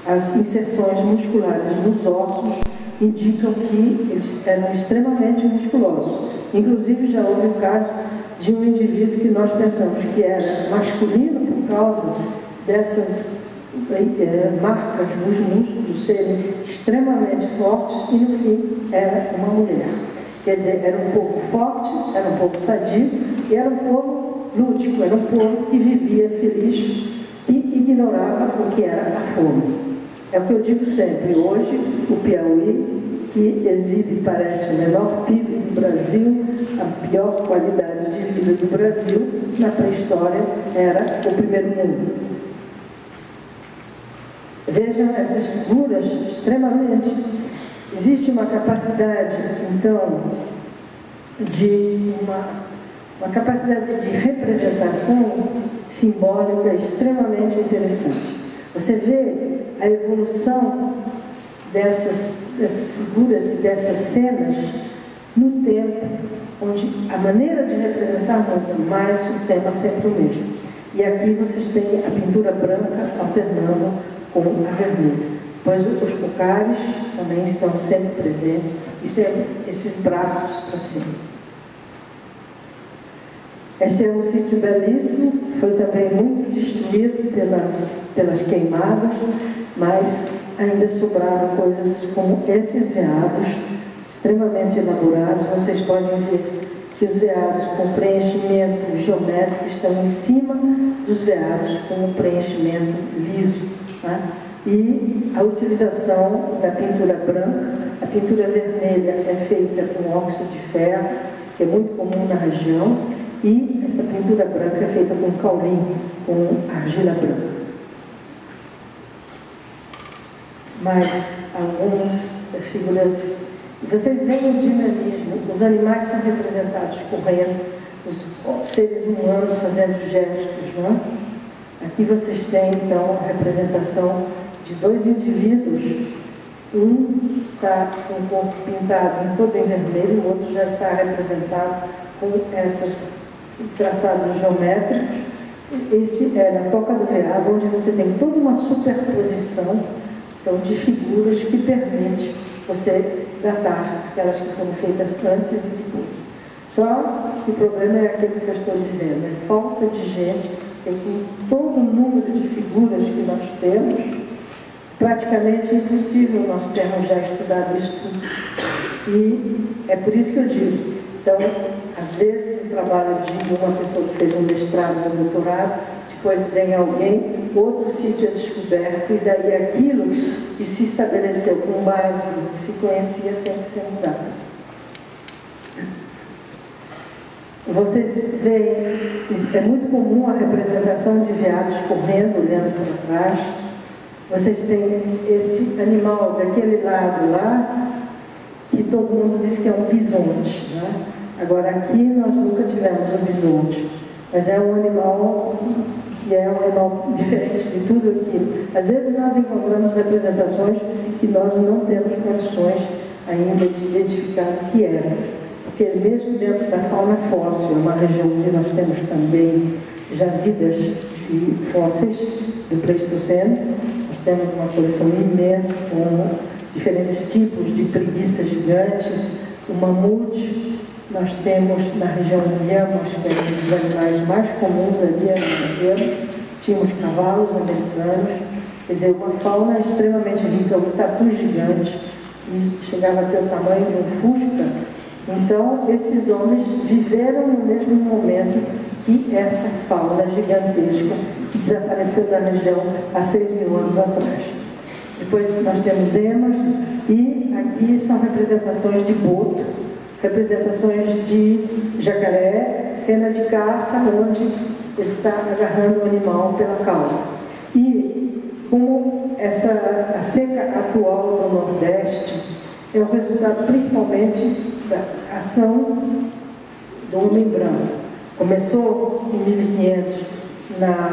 As inserções musculares nos ossos indicam que eles eram extremamente musculosos. Inclusive, já houve o caso de um indivíduo que nós pensamos que era masculino por causa dessas marcas nos músculos serem extremamente fortes, e no fim era uma mulher. Quer dizer, era um povo forte, era um povo sadio, e era um povo lúdico, era um povo que vivia feliz e ignorava o que era a fome. É o que eu digo sempre. Hoje, o Piauí, que exibe, parece, o menor PIB do Brasil, a pior qualidade de vida do Brasil, na pré-história era o primeiro mundo. Vejam essas figuras extremamente... Existe uma capacidade, então, de uma capacidade de representação simbólica extremamente interessante. Você vê a evolução dessas figuras e dessas cenas no tempo, onde a maneira de representar muda, mas o tema é sempre o mesmo. E aqui vocês têm a pintura branca alternando com a vermelha. Pois os cocares também estão sempre presentes, e sempre esses braços para cima. Este é um sítio belíssimo, foi também muito destruído pelas queimadas, mas ainda sobraram coisas como esses veados, extremamente elaborados. Vocês podem ver que os veados com preenchimento geométrico estão em cima dos veados com o preenchimento liso, né? E a utilização da pintura branca, a pintura vermelha é feita com óxido de ferro, que é muito comum na região, e essa pintura branca é feita com caurim, com argila branca. Mas algumas figuras... Vocês veem o dinamismo, os animais são representados correndo, os seres humanos fazendo gestos, não é? Aqui vocês têm, então, a representação de dois indivíduos. Um está com o corpo pintado todo em vermelho, o outro já está representado com esses traçados geométricos. Esse é na toca do veado, onde você tem toda uma superposição, então, de figuras que permite você datar aquelas que foram feitas antes e depois. Só que o problema é aquele que eu estou dizendo, é falta de gente, é que todo o número de figuras que nós temos, praticamente impossível nós termos já estudado isso tudo. E é por isso que eu digo, então, às vezes o trabalho de uma pessoa que fez um mestrado, um doutorado, depois vem alguém, outro sítio é descoberto, e daí aquilo que se estabeleceu com base que se conhecia tem que ser mudado. Vocês veem, é muito comum a representação de veados correndo, olhando para trás. Vocês têm esse animal daquele lado lá, que todo mundo diz que é um bisonte, né? Agora aqui nós nunca tivemos um bisonte, mas é um animal que é um animal diferente de tudo aquilo. Às vezes nós encontramos representações que nós não temos condições ainda de identificar o que era. Porque mesmo dentro da fauna fóssil, uma região onde nós temos também jazidas de fósseis do Pleistoceno, nós temos uma coleção imensa com diferentes tipos de preguiça gigante, o mamute nós temos na região do Yamas, que é um dos animais mais comuns ali na região, tínhamos cavalos americanos, quer dizer, uma fauna extremamente rica, um tatu gigante, que chegava a ter o tamanho de um fusca. Então, esses homens viveram no mesmo momento que essa fauna gigantesca que desapareceu da região há 6.000 anos atrás. Depois nós temos emas, e aqui são representações de boto, representações de jacaré, cena de caça, onde ele está agarrando o animal pela cauda. E como a seca atual do Nordeste é o resultado principalmente da ação do homem branco. Começou em 1500 na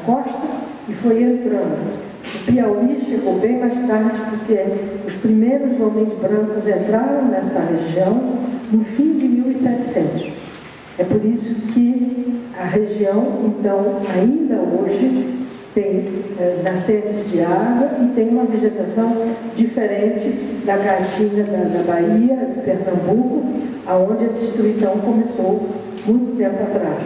costa e foi entrando. O Piauí chegou bem mais tarde, porque os primeiros homens brancos entraram nesta região no fim de 1700. É por isso que a região, então, ainda hoje tem nascentes de água e tem uma vegetação diferente da Caatinga da Bahia, de Pernambuco, aonde a destruição começou muito tempo atrás.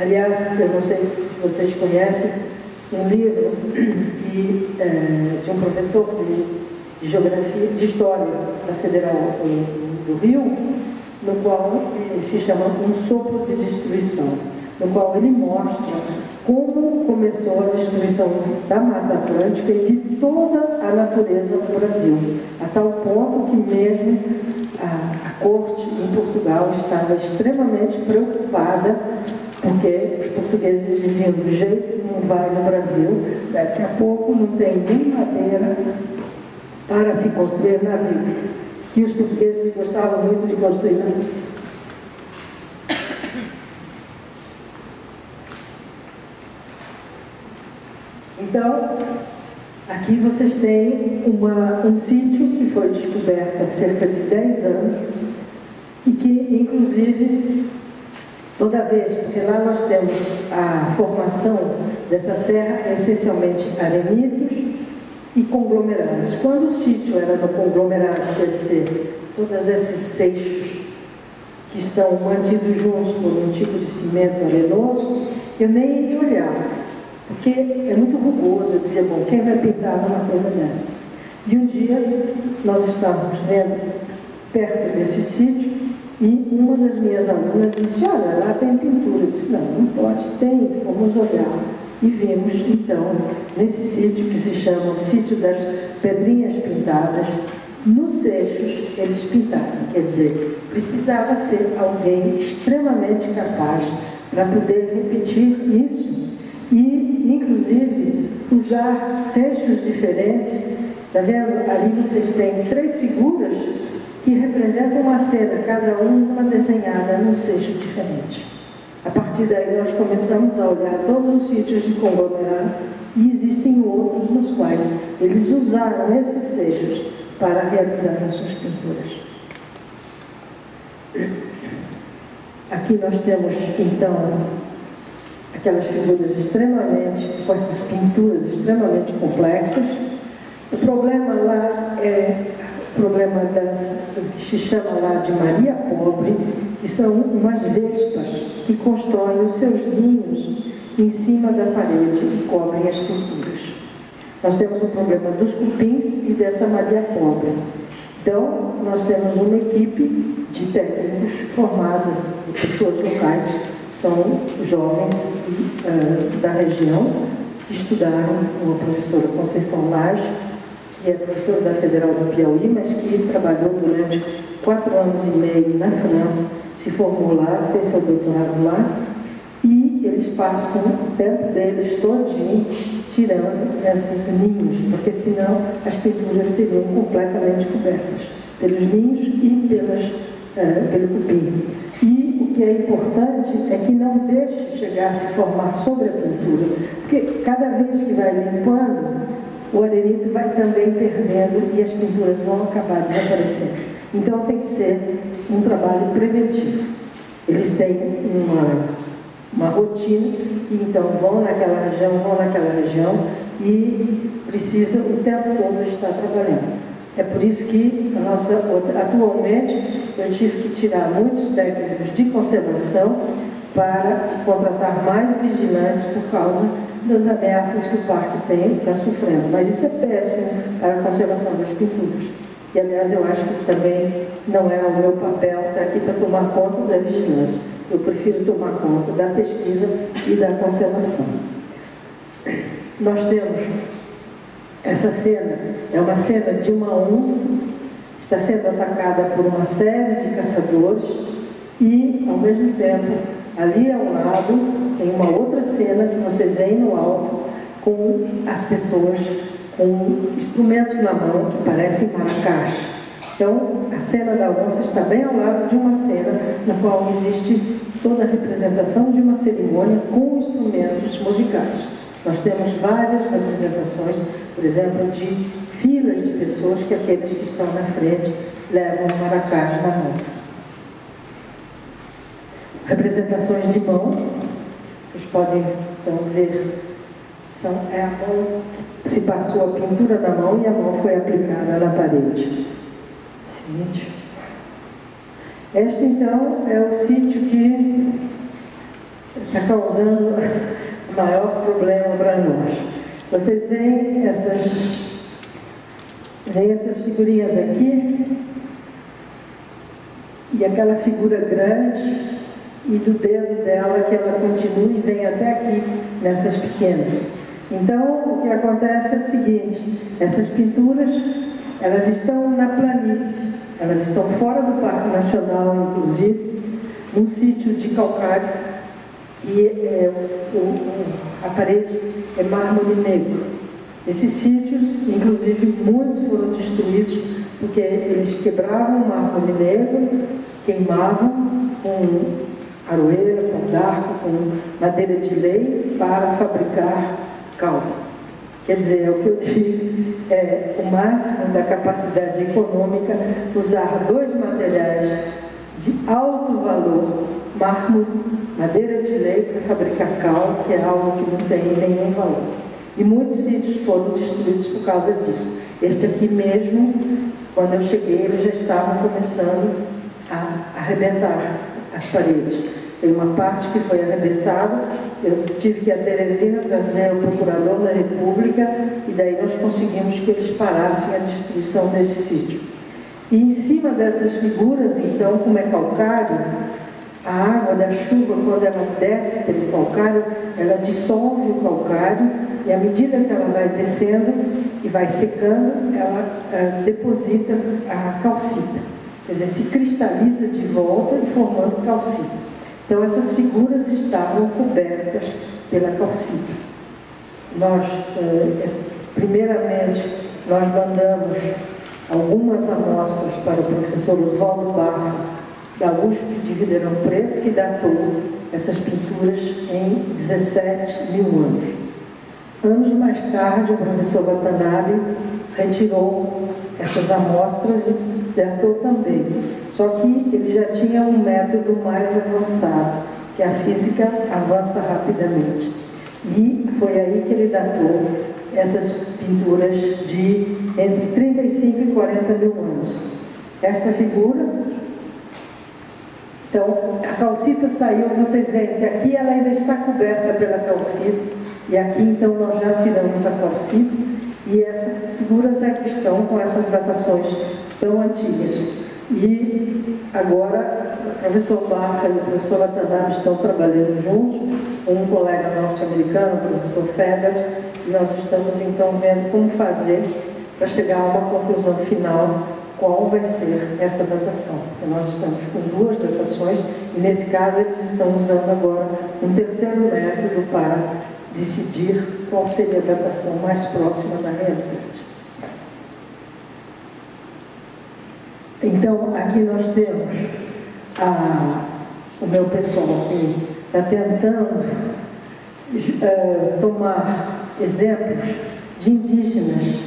Aliás, eu não sei se vocês conhecem um livro de um professor de geografia, de história da Federal do Rio, no qual se chama Um Sopro de Destruição, no qual ele mostra como começou a destruição da Mata Atlântica e de toda a natureza do Brasil, a tal ponto que mesmo a corte em Portugal estava extremamente preocupada, porque os portugueses diziam: do jeito que não vai no Brasil, daqui a pouco não tem nem madeira para se construir navios. E os portugueses gostavam muito de construir navios. Então, aqui vocês têm um sítio que foi descoberto há cerca de 10 anos e que, inclusive, toda vez, porque lá nós temos a formação dessa serra, essencialmente arenitos e conglomerados. Quando o sítio era no conglomerado, quer dizer, todos esses seixos que estão mantidos juntos por um tipo de cimento arenoso, eu nem ia olhar, porque é muito rugoso. Eu dizia: bom, quem vai pintar uma coisa dessas? E um dia nós estávamos vendo perto desse sítio e uma das minhas alunas disse: olha, lá tem pintura. Eu disse: não pode, tem, vamos olhar. E vimos, então, nesse sítio que se chama o Sítio das Pedrinhas Pintadas, nos seixos eles pintaram. Quer dizer, precisava ser alguém extremamente capaz para poder repetir isso e, inclusive, usar seixos diferentes. Está vendo? Ali vocês têm 3 figuras que representam uma cena, cada uma desenhada num seixo diferente. A partir daí nós começamos a olhar todos os sítios de conglomerado e existem outros nos quais eles usaram esses seixos para realizar as suas pinturas. Aqui nós temos, então, aquelas figuras extremamente, com essas pinturas extremamente complexas. O problema lá é o problema que se chama lá de Maria Pobre, que são umas vespas que constroem os seus ninhos em cima da parede e cobrem as pinturas. Nós temos o problema dos cupins e dessa Maria Pobre. Então, nós temos uma equipe de técnicos formados de pessoas locais, são jovens da região, que estudaram com a professora Conceição Lage, que é professora da Federal do Piauí, mas que trabalhou durante 4 anos e meio na França, se formou lá, fez seu doutorado lá, e eles passam o tempo deles todinho tirando esses ninhos, porque senão as pinturas seriam completamente cobertas pelos ninhos e pelo cupim. E o que é importante é que não deixe chegar a se formar sobre a pintura, porque cada vez que vai limpando, o arenito vai também perdendo e as pinturas vão acabar desaparecendo. Então tem que ser um trabalho preventivo. Eles têm uma rotina, e então vão naquela região e precisam o tempo todo estar trabalhando. É por isso que atualmente eu tive que tirar muitos técnicos de conservação para contratar mais vigilantes por causa das ameaças que o parque está sofrendo. Mas isso é péssimo para a conservação das pinturas. E, aliás, eu acho que também não é o meu papel estar aqui para tomar conta da vigilância. Eu prefiro tomar conta da pesquisa e da conservação. Nós temos essa cena, é uma cena de uma onça, está sendo atacada por uma série de caçadores e, ao mesmo tempo, ali ao lado, tem uma outra cena que vocês veem no alto, com as pessoas com instrumentos na mão que parecem maracás. Então, a cena da onça está bem ao lado de uma cena na qual existe toda a representação de uma cerimônia com instrumentos musicais. Nós temos várias representações, por exemplo, de filas de pessoas que aqueles que estão na frente levam maracás na mão. Representações de mão, vocês podem então ver, é a mão, se passou a pintura na mão e a mão foi aplicada na parede. Seguinte. Este então é o sítio que está causando o maior problema para nós. Vocês veem essas figurinhas aqui e aquela figura grande e do dedo dela que ela continua e vem até aqui nessas pequenas. Então, o que acontece é o seguinte: essas pinturas, elas estão na planície, elas estão fora do Parque Nacional, inclusive, num sítio de calcário, e a parede é mármore negro. Esses sítios, inclusive, muitos foram destruídos porque eles quebravam o mármore negro, queimavam com aroeira, com darco, com madeira de lei para fabricar cal. Quer dizer, é o que eu digo, é o máximo da capacidade econômica usar dois materiais de alto valor, mármore, madeira de lei, para fabricar cal, que é algo que não tem nenhum valor. E muitos sítios foram destruídos por causa disso. Este aqui mesmo, quando eu cheguei, eles já estavam começando a arrebentar as paredes. Tem uma parte que foi arrebentada, eu tive que a Teresina trazer o procurador da República e daí nós conseguimos que eles parassem a destruição desse sítio. E em cima dessas figuras, então, como é calcário, a água da chuva, quando ela desce pelo calcário, ela dissolve o calcário e à medida que ela vai descendo e vai secando, ela deposita a calcita. Quer dizer, se cristaliza de volta e formando calcita. Então, essas figuras estavam cobertas pela calcita. Primeiramente, nós mandamos algumas amostras para o professor Oswaldo Barro, da USP de Ribeirão Preto, que datou essas pinturas em 17 mil anos. Anos mais tarde, o professor Watanabe retirou essas amostras e datou também. Só que ele já tinha um método mais avançado, que a física avança rapidamente. E foi aí que ele datou essas pinturas de entre 35 e 40 mil anos. Esta figura, então, a calcita saiu, vocês veem que aqui ela ainda está coberta pela calcita, e aqui então nós já tiramos a calcita, e essas figuras é que estão com essas datações tão antigas. E agora o professor Barra e o professor Watanabe estão trabalhando juntos com um colega norte-americano, o professor Feders, e nós estamos então vendo como fazer para chegar a uma conclusão final, qual vai ser essa datação. Porque nós estamos com duas datações e nesse caso eles estão usando agora um terceiro método para decidir qual seria a datação mais próxima da realidade. Então, aqui nós temos o meu pessoal que está tentando tomar exemplos de indígenas,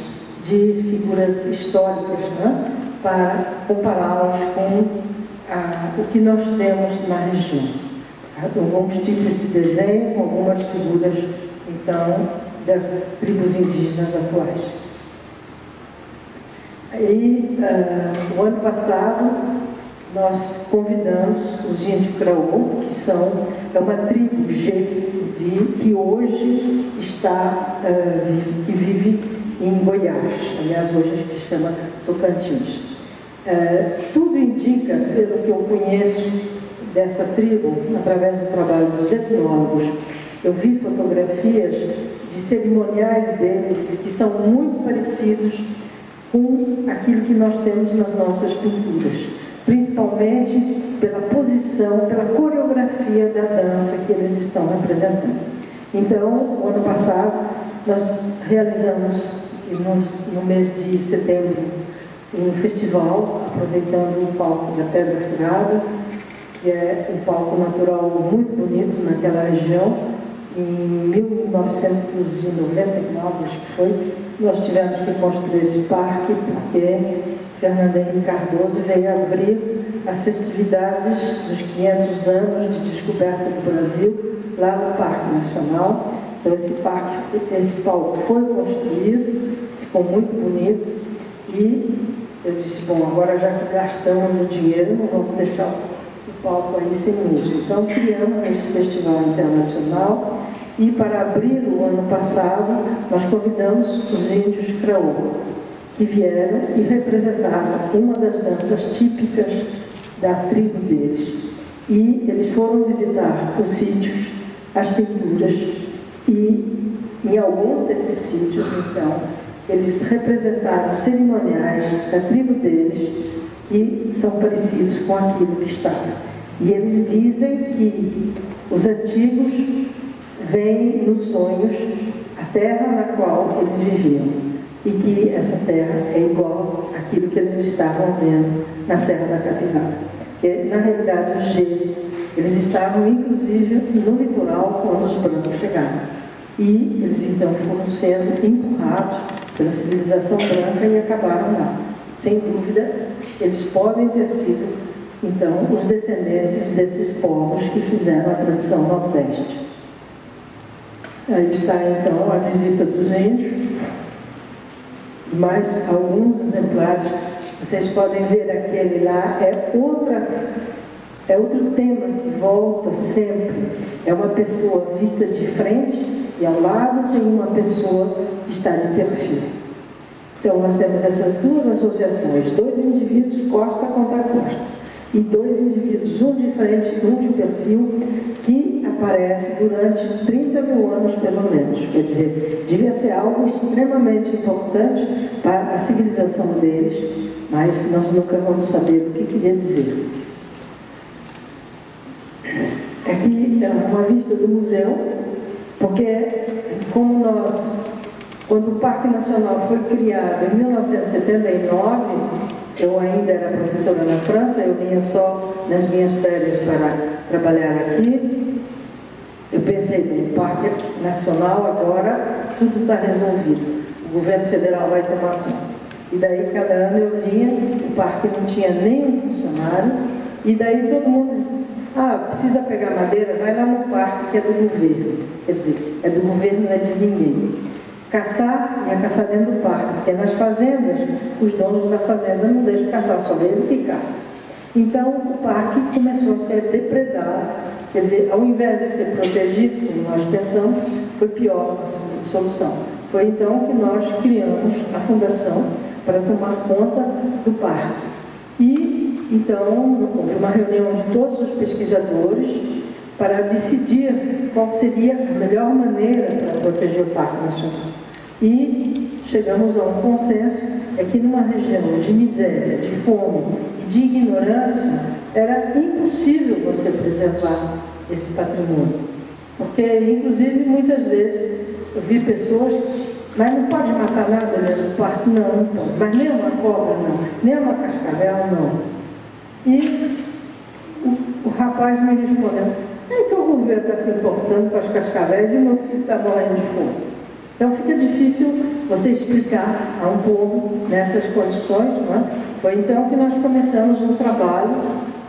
de figuras históricas, né, para compará-los com o que nós temos na região. Alguns tipos de desenho, com algumas figuras, então, das tribos indígenas atuais. E o ano passado nós convidamos os índios Craô, que é uma tribo G que hoje que vive em Goiás, aliás hoje a gente chama Tocantins. Tudo indica, pelo que eu conheço dessa tribo, através do trabalho dos etnólogos, eu vi fotografias de cerimoniais deles que são muito parecidos com aquilo que nós temos nas nossas pinturas, principalmente pela posição, pela coreografia da dança que eles estão representando. Então, o ano passado, nós realizamos, no mês de setembro, um festival, aproveitando o palco da Pedra Furada, que é um palco natural muito bonito naquela região. Em 1999, acho que foi, nós tivemos que construir esse parque porque Fernando Henrique Cardoso veio abrir as festividades dos 500 anos de descoberta do Brasil lá no Parque Nacional. Então esse palco foi construído, ficou muito bonito e eu disse, bom, agora já que gastamos o dinheiro, não vamos deixar o palco aí sem uso. Então criamos esse festival internacional e para abrir o ano passado nós convidamos os índios Craô, que vieram e representaram uma das danças típicas da tribo deles. E eles foram visitar os sítios, as pinturas, e em alguns desses sítios, então, eles representaram cerimoniais da tribo deles que são parecidos com aquilo que estava. E eles dizem que os antigos veem nos sonhos a terra na qual eles viviam e que essa terra é igual àquilo que eles estavam vendo na Serra da Capivara. Porque, na realidade, os Gs, eles estavam, inclusive, no litoral quando os brancos chegaram. E eles, então, foram sendo empurrados pela civilização branca e acabaram lá. Sem dúvida, eles podem ter sido, então, os descendentes desses povos que fizeram a tradição nordeste. Aí está, então, a visita dos índios. Mais alguns exemplares. Vocês podem ver aquele lá, é outro tema que volta sempre. É uma pessoa vista de frente e ao lado tem uma pessoa que está de perfil. Então nós temos essas duas associações, dois indivíduos costa contra costa e dois indivíduos, um de frente e um de perfil, que aparece durante 30 mil anos pelo menos. Quer dizer, devia ser algo extremamente importante para a civilização deles, mas nós nunca vamos saber o que queria dizer. Aqui é uma vista do museu, porque como quando o Parque Nacional foi criado em 1979, eu ainda era professora na França, eu vinha só nas minhas férias para trabalhar aqui. Eu pensei, no Parque Nacional agora tudo está resolvido, o governo federal vai tomar conta. E daí cada ano eu vinha, o parque não tinha nenhum funcionário, e daí todo mundo dizia, precisa pegar madeira, vai lá no parque que é do governo. Quer dizer, é do governo, não é de ninguém. Caçar, ia caçar dentro do parque, porque nas fazendas, os donos da fazenda não deixam caçar, só ele que caça. Então, o parque começou a ser depredado, quer dizer, ao invés de ser protegido, como nós pensamos, foi pior a solução. Foi então que nós criamos a fundação para tomar conta do parque. E, então, houve uma reunião de todos os pesquisadores para decidir qual seria a melhor maneira para proteger o Parque Nacional. E chegamos a um consenso, é que numa região de miséria, de fome e de ignorância, era impossível você preservar esse patrimônio. Porque, inclusive, muitas vezes eu vi pessoas, mas não pode matar nada dentro do parque, não pode. Mas nem uma cobra, não. Nem uma cascavel, não. E o rapaz me respondeu, é que o governo está se importando com as cascavéis e meu filho está morrendo de fome. Então fica difícil você explicar a um povo nessas condições, não é? Foi então que nós começamos um trabalho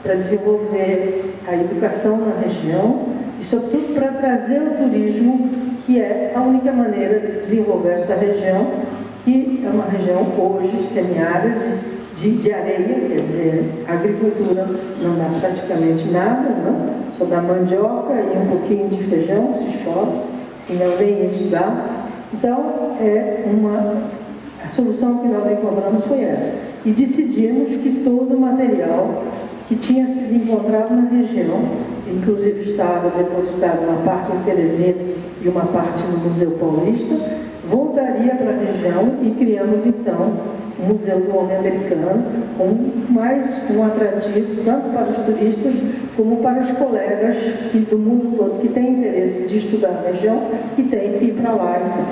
para desenvolver a educação na região e, sobretudo, para trazer o turismo, que é a única maneira de desenvolver esta região Aqui é uma região hoje semiárida de areia, quer dizer, a agricultura não dá praticamente nada, não? Só dá mandioca e um pouquinho de feijão, se chove, senão nem isso dá. Então, a solução que nós encontramos foi essa. E decidimos que todo o material que tinha sido encontrado na região, inclusive estava depositado uma parte em Teresina e uma parte no Museu Paulista, voltaria para a região e criamos então o Museu do Homem Americano, com mais um atrativo tanto para os turistas como para os colegas do mundo todo que têm interesse de estudar a região e têm que ir para lá. Então.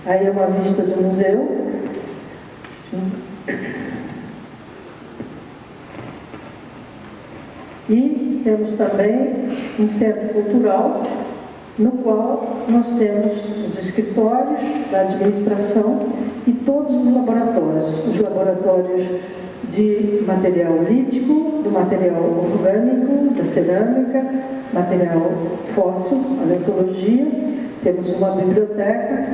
Aí é uma vista do museu. E temos também um centro cultural, no qual nós temos os escritórios da administração e todos os laboratórios de material lítico, do material orgânico, da cerâmica, material fóssil, paleontologia. Temos uma biblioteca,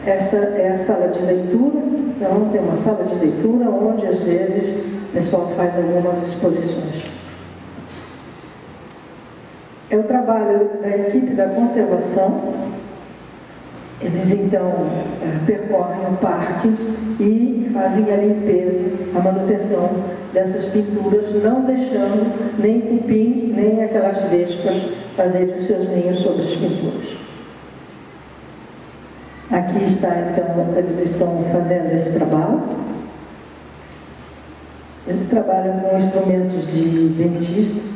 esta é a sala de leitura, então tem uma sala de leitura onde às vezes o pessoal faz algumas exposições. É o trabalho da equipe da conservação. Eles então percorrem o parque e fazem a limpeza, a manutenção dessas pinturas, não deixando nem cupim, nem aquelas vespas fazerem os seus ninhos sobre as pinturas. Aqui está então, eles estão fazendo esse trabalho. Eles trabalham com instrumentos de dentista.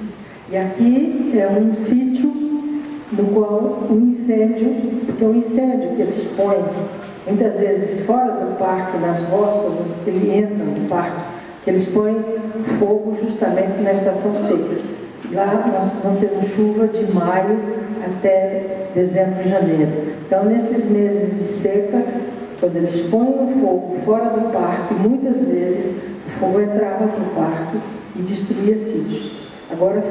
E aqui é um sítio no qual o incêndio, porque o incêndio que eles põem, muitas vezes fora do parque, nas roças, ele entra no parque, que eles põem fogo justamente na estação seca. Lá nós não temos chuva de maio até dezembro, janeiro. Então, nesses meses de seca, quando eles põem o fogo fora do parque, muitas vezes o fogo entrava no parque e destruía sítios. Agora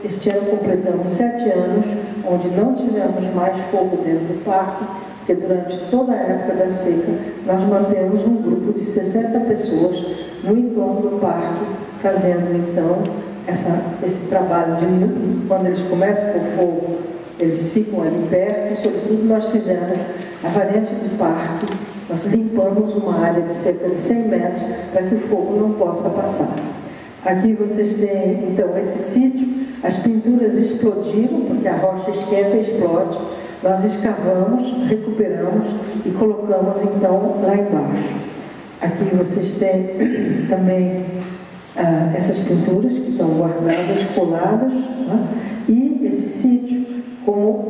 este ano completamos 7 anos, onde não tivemos mais fogo dentro do parque, porque durante toda a época da seca, nós mantemos um grupo de 60 pessoas no entorno do parque, fazendo então esse trabalho de quando eles começam com fogo, eles ficam ali perto, e sobretudo nós fizemos a variante do parque, nós limpamos uma área de cerca de 100 metros para que o fogo não possa passar. Aqui vocês têm, então, esse sítio, as pinturas explodiram, porque a rocha esquenta e explode. Nós escavamos, recuperamos e colocamos, então, lá embaixo. Aqui vocês têm também essas pinturas que estão guardadas, coladas, né? E esse sítio, como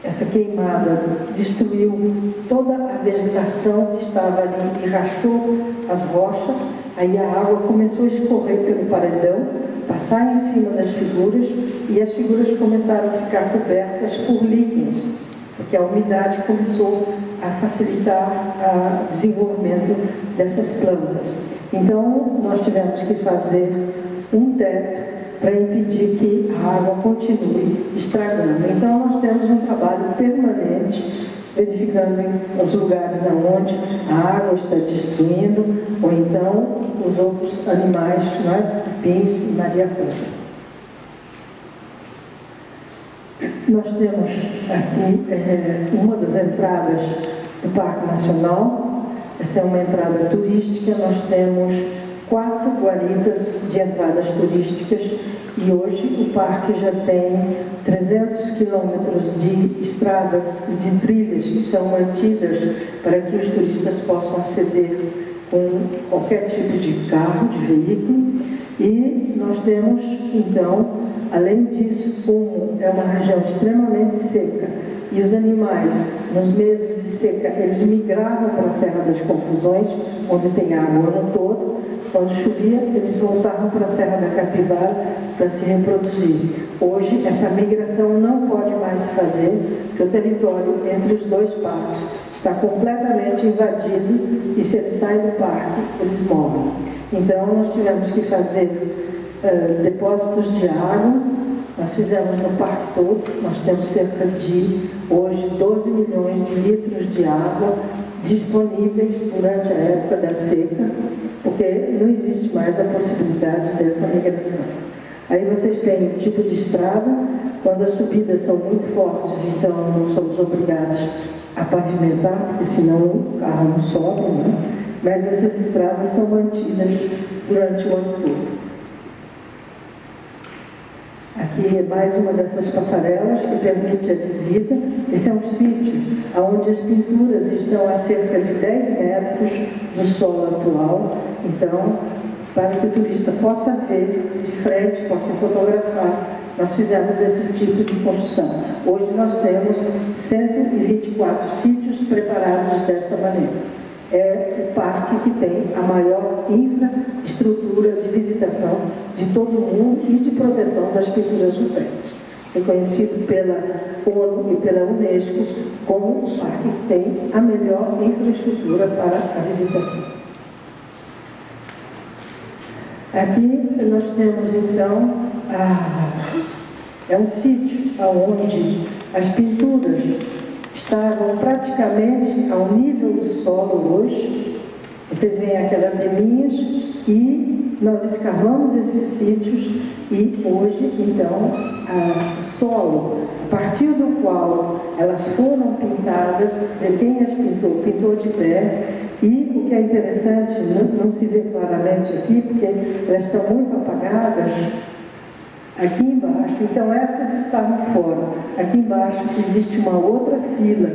essa queimada destruiu toda a vegetação que estava ali e rachou as rochas, aí a água começou a escorrer pelo paredão, passar em cima das figuras, e as figuras começaram a ficar cobertas por líquens, porque a umidade começou a facilitar o desenvolvimento dessas plantas. Então, nós tivemos que fazer um teto para impedir que a água continue estragando. Então, nós temos um trabalho permanente, verificando os lugares onde a água está destruindo, ou então os outros animais, né, cupins e Maria Clara. Nós temos aqui uma das entradas do Parque Nacional. Essa é uma entrada turística. Nós temos 4 guaritas de entradas turísticas e hoje o parque já tem 300 quilômetros de estradas e de trilhas que são mantidas para que os turistas possam aceder com qualquer tipo de carro, de veículo. E nós temos, então, além disso, como é uma região extremamente seca e os animais, nos meses de seca, eles migravam para a Serra das Confusões, onde tem água o ano todo. Quando chovia, eles voltavam para a Serra da Capivara para se reproduzir. Hoje, essa migração não pode mais se fazer, porque o território entre os 2 parques está completamente invadido e se eles saem do parque, eles morrem. Então, nós tivemos que fazer depósitos de água Nós fizemos no parque todo, nós temos cerca de, hoje, 12 milhões de litros de água disponíveis durante a época da seca, porque não existe mais a possibilidade dessa migração. Aí vocês têm o tipo de estrada, quando as subidas são muito fortes, então não somos obrigados a pavimentar, porque senão o carro não sobe, né? Mas essas estradas são mantidas durante o ano todo. Aqui é mais uma dessas passarelas que permite a visita. Esse é um sítio onde as pinturas estão a cerca de 10 metros do solo atual. Então, para que o turista possa ver de frente, possa fotografar, nós fizemos esse tipo de construção. Hoje nós temos 124 sítios preparados desta maneira. É o parque que tem a maior infraestrutura de visitação de todo o mundo e de proteção das pinturas rupestres. Reconhecido pela ONU e pela Unesco como o parque que tem a melhor infraestrutura para a visitação. Aqui nós temos então, é um sítio onde as pinturas estavam praticamente ao nível do solo hoje. Vocês veem aquelas eminhas e nós escavamos esses sítios e hoje, então, o solo, a partir do qual elas foram pintadas, quem as pintou, pintou de pé. E o que é interessante, não se vê claramente aqui, porque elas estão muito apagadas, aqui embaixo, então essas estavam fora. Aqui embaixo existe uma outra fila,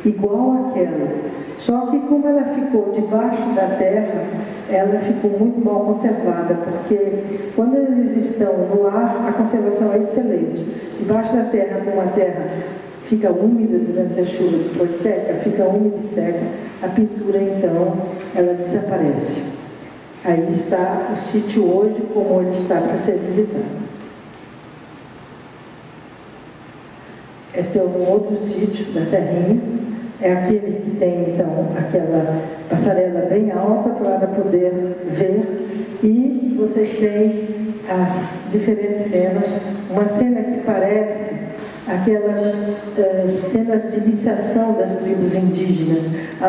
igual àquela. Só que como ela ficou debaixo da terra, ela ficou muito mal conservada, porque quando eles estão no ar, a conservação é excelente. Debaixo da terra, como a terra fica úmida durante a chuva, depois seca, fica úmida e seca, a pintura então, ela desaparece. Aí está o sítio hoje, como ele está para ser visitado. Esse é um outro sítio da Serrinha, é aquele que tem então aquela passarela bem alta para poder ver, e vocês têm as diferentes cenas, uma cena que parece aquelas cenas de iniciação das tribos indígenas,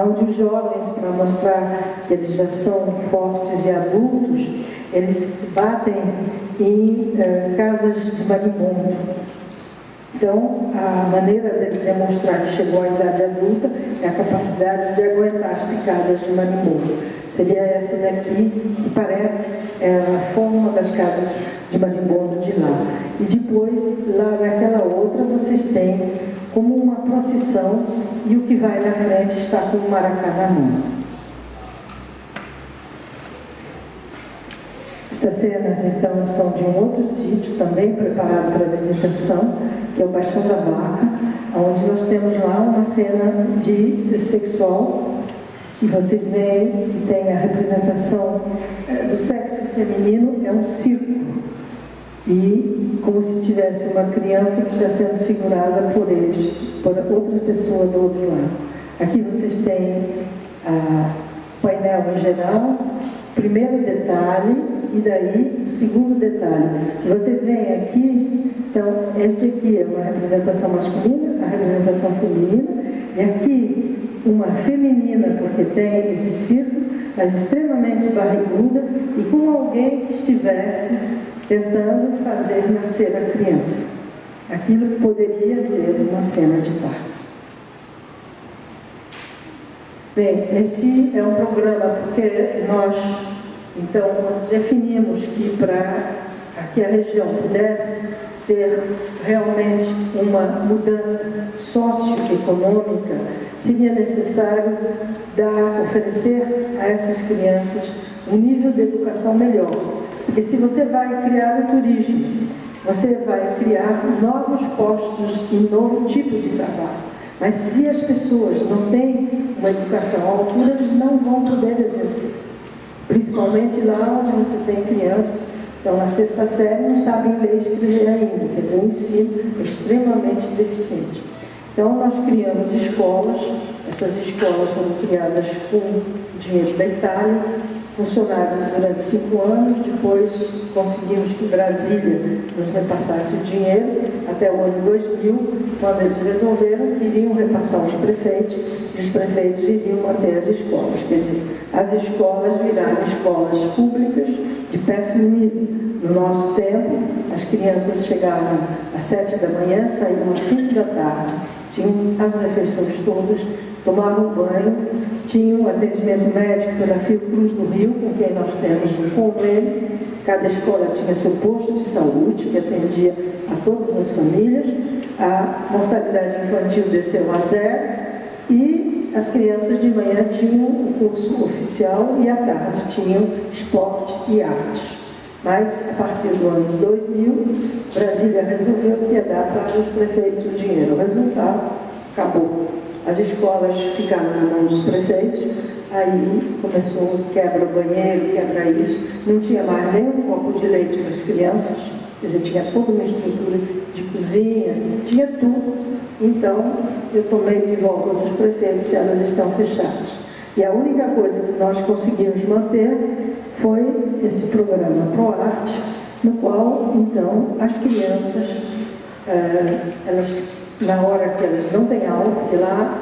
onde os jovens, para mostrar que eles já são fortes e adultos, eles batem em casas de marimbondo. Então, a maneira de demonstrar que chegou à idade adulta é a capacidade de aguentar as picadas de marimbondo. Seria essa daqui, que parece a forma das casas de marimbondo de lá. E depois, lá naquela outra, vocês têm como uma procissão e o que vai na frente está com o maracá na mão. Essas cenas, então, são de um outro sítio, também preparado para visitação, que é o Baixão da Vaca, onde nós temos lá uma cena de sexual, e vocês veem que tem a representação do sexo feminino, é um círculo, e como se tivesse uma criança que está sendo segurada por eles, por outra pessoa do outro lado. Aqui vocês têm o painel em geral, primeiro detalhe, e daí o segundo detalhe. Vocês veem aqui, então, este aqui é uma representação masculina, a representação feminina, e aqui uma feminina, porque tem esse círculo, mas extremamente barriguda, e como alguém que estivesse tentando fazer nascer a criança. Aquilo que poderia ser uma cena de parto. Bem, esse é um programa porque nós, então, definimos que para que a região pudesse ter realmente uma mudança socioeconômica, seria necessário oferecer a essas crianças um nível de educação melhor. Porque se você vai criar o turismo, você vai criar novos postos e novo tipo de trabalho. Mas se as pessoas não têm uma educação à altura, eles não vão poder exercer. Principalmente lá onde você tem crianças, então na sexta série não sabem ler e escrever ainda, quer dizer, o ensino é extremamente deficiente. Então nós criamos escolas, essas escolas foram criadas com dinheiro da Itália, funcionaram durante 5 anos, depois conseguimos que Brasília nos repassasse o dinheiro até o ano 2000, quando eles resolveram que iriam repassar os prefeitos e os prefeitos iriam manter as escolas. Quer dizer, as escolas viraram escolas públicas de péssimo nível. No nosso tempo, as crianças chegavam às 7 da manhã, saíam às 5 da tarde, tinham as refeições todas, tomavam banho, tinham atendimento médico pela Fiocruz do Rio, com quem nós temos um convênio. Cada escola tinha seu posto de saúde, que atendia a todas as famílias. A mortalidade infantil desceu a 0 e as crianças de manhã tinham o curso oficial e à tarde tinham esporte e artes. Mas, a partir do ano 2000, Brasília resolveu que ia dar para os prefeitos o dinheiro. O resultado, acabou. As escolas ficaram na mão dos prefeitos, aí começou quebra banheiro, quebra isso, não tinha mais nem um copo de leite para as crianças, quer dizer, tinha toda uma estrutura de cozinha, tinha tudo. Então, eu tomei de volta dos prefeitos se elas estão fechadas. E a única coisa que nós conseguimos manter foi esse programa ProArte, no qual, então, as crianças, elas, na hora que elas não têm aula, porque lá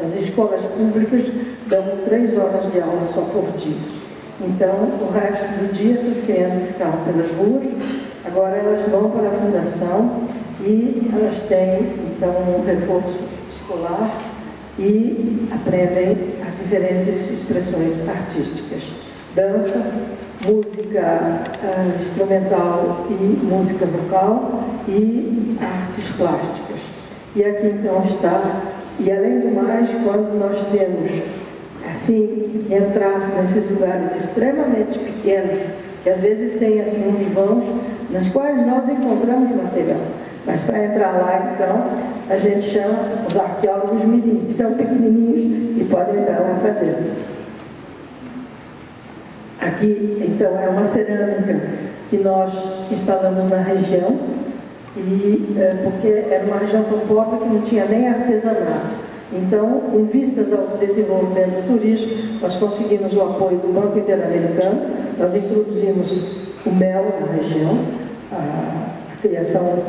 as escolas públicas dão 3 horas de aula só por dia. Então, o resto do dia, essas crianças ficavam pelas ruas, agora elas vão para a fundação e elas têm, então, um reforço escolar e aprendem as diferentes expressões artísticas. Dança, música instrumental e música vocal e artes plásticas. E aqui então está, e além do mais, quando nós temos, assim, entrar nesses lugares extremamente pequenos, que às vezes tem assim uns vãos, nas quais nós encontramos material. Mas para entrar lá, então, a gente chama os arqueólogos mirim, que são pequenininhos e podem entrar lá para dentro. Aqui, então, é uma cerâmica que nós instalamos na região, porque era uma região tão pobre que não tinha nem artesanato. Então, em vistas ao desenvolvimento turístico, nós conseguimos o apoio do Banco Interamericano, nós introduzimos o mel na região, a criação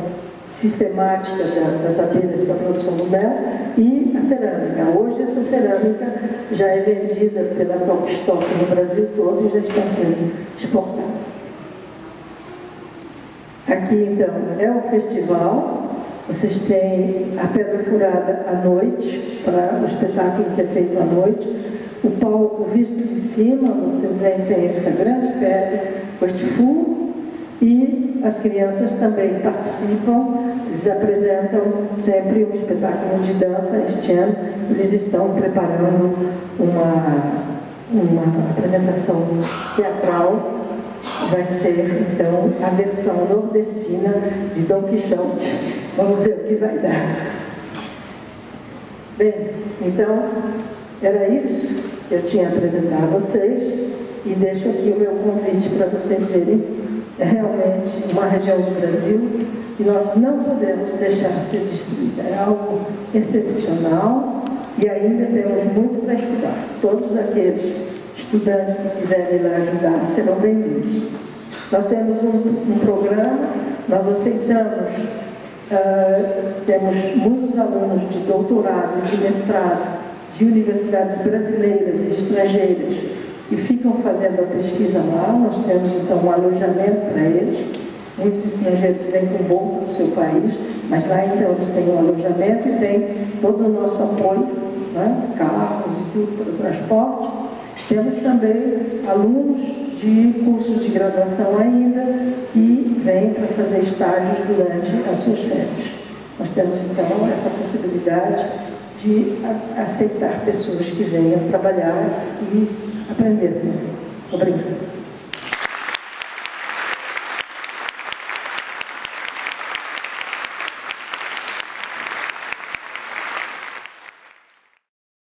sistemática das abelhas para a produção do mel e a cerâmica. Hoje essa cerâmica já é vendida pela Topstock no Brasil todo e já está sendo exportada. Aqui então é o festival, vocês têm a Pedra Furada à noite, para o espetáculo que é feito à noite, o palco visto de cima, vocês veem, tem esta grande pedra com este furo, e as crianças também participam, eles apresentam sempre um espetáculo de dança. Este ano eles estão preparando uma apresentação teatral, vai ser então a versão nordestina de Dom Quixote. Vamos ver o que vai dar. Bem, então era isso que eu tinha a apresentar a vocês e deixo aqui o meu convite para vocês verem. É realmente uma região do Brasil que nós não podemos deixar ser destruída. É algo excepcional e ainda temos muito para estudar. Todos aqueles estudantes que quiserem ir lá ajudar serão bem-vindos. Nós temos um programa, nós aceitamos, temos muitos alunos de doutorado, de mestrado, de universidades brasileiras e estrangeiras que ficam fazendo a pesquisa lá. Nós temos então um alojamento para eles. Muitos estrangeiros vêm com bolsa do seu país, mas lá então eles têm um alojamento e têm todo o nosso apoio, né? Carros e tudo para o transporte. Temos também alunos de cursos de graduação ainda que vêm para fazer estágios durante as suas férias. Nós temos então essa possibilidade de aceitar pessoas que venham trabalhar e aprender. Obrigada.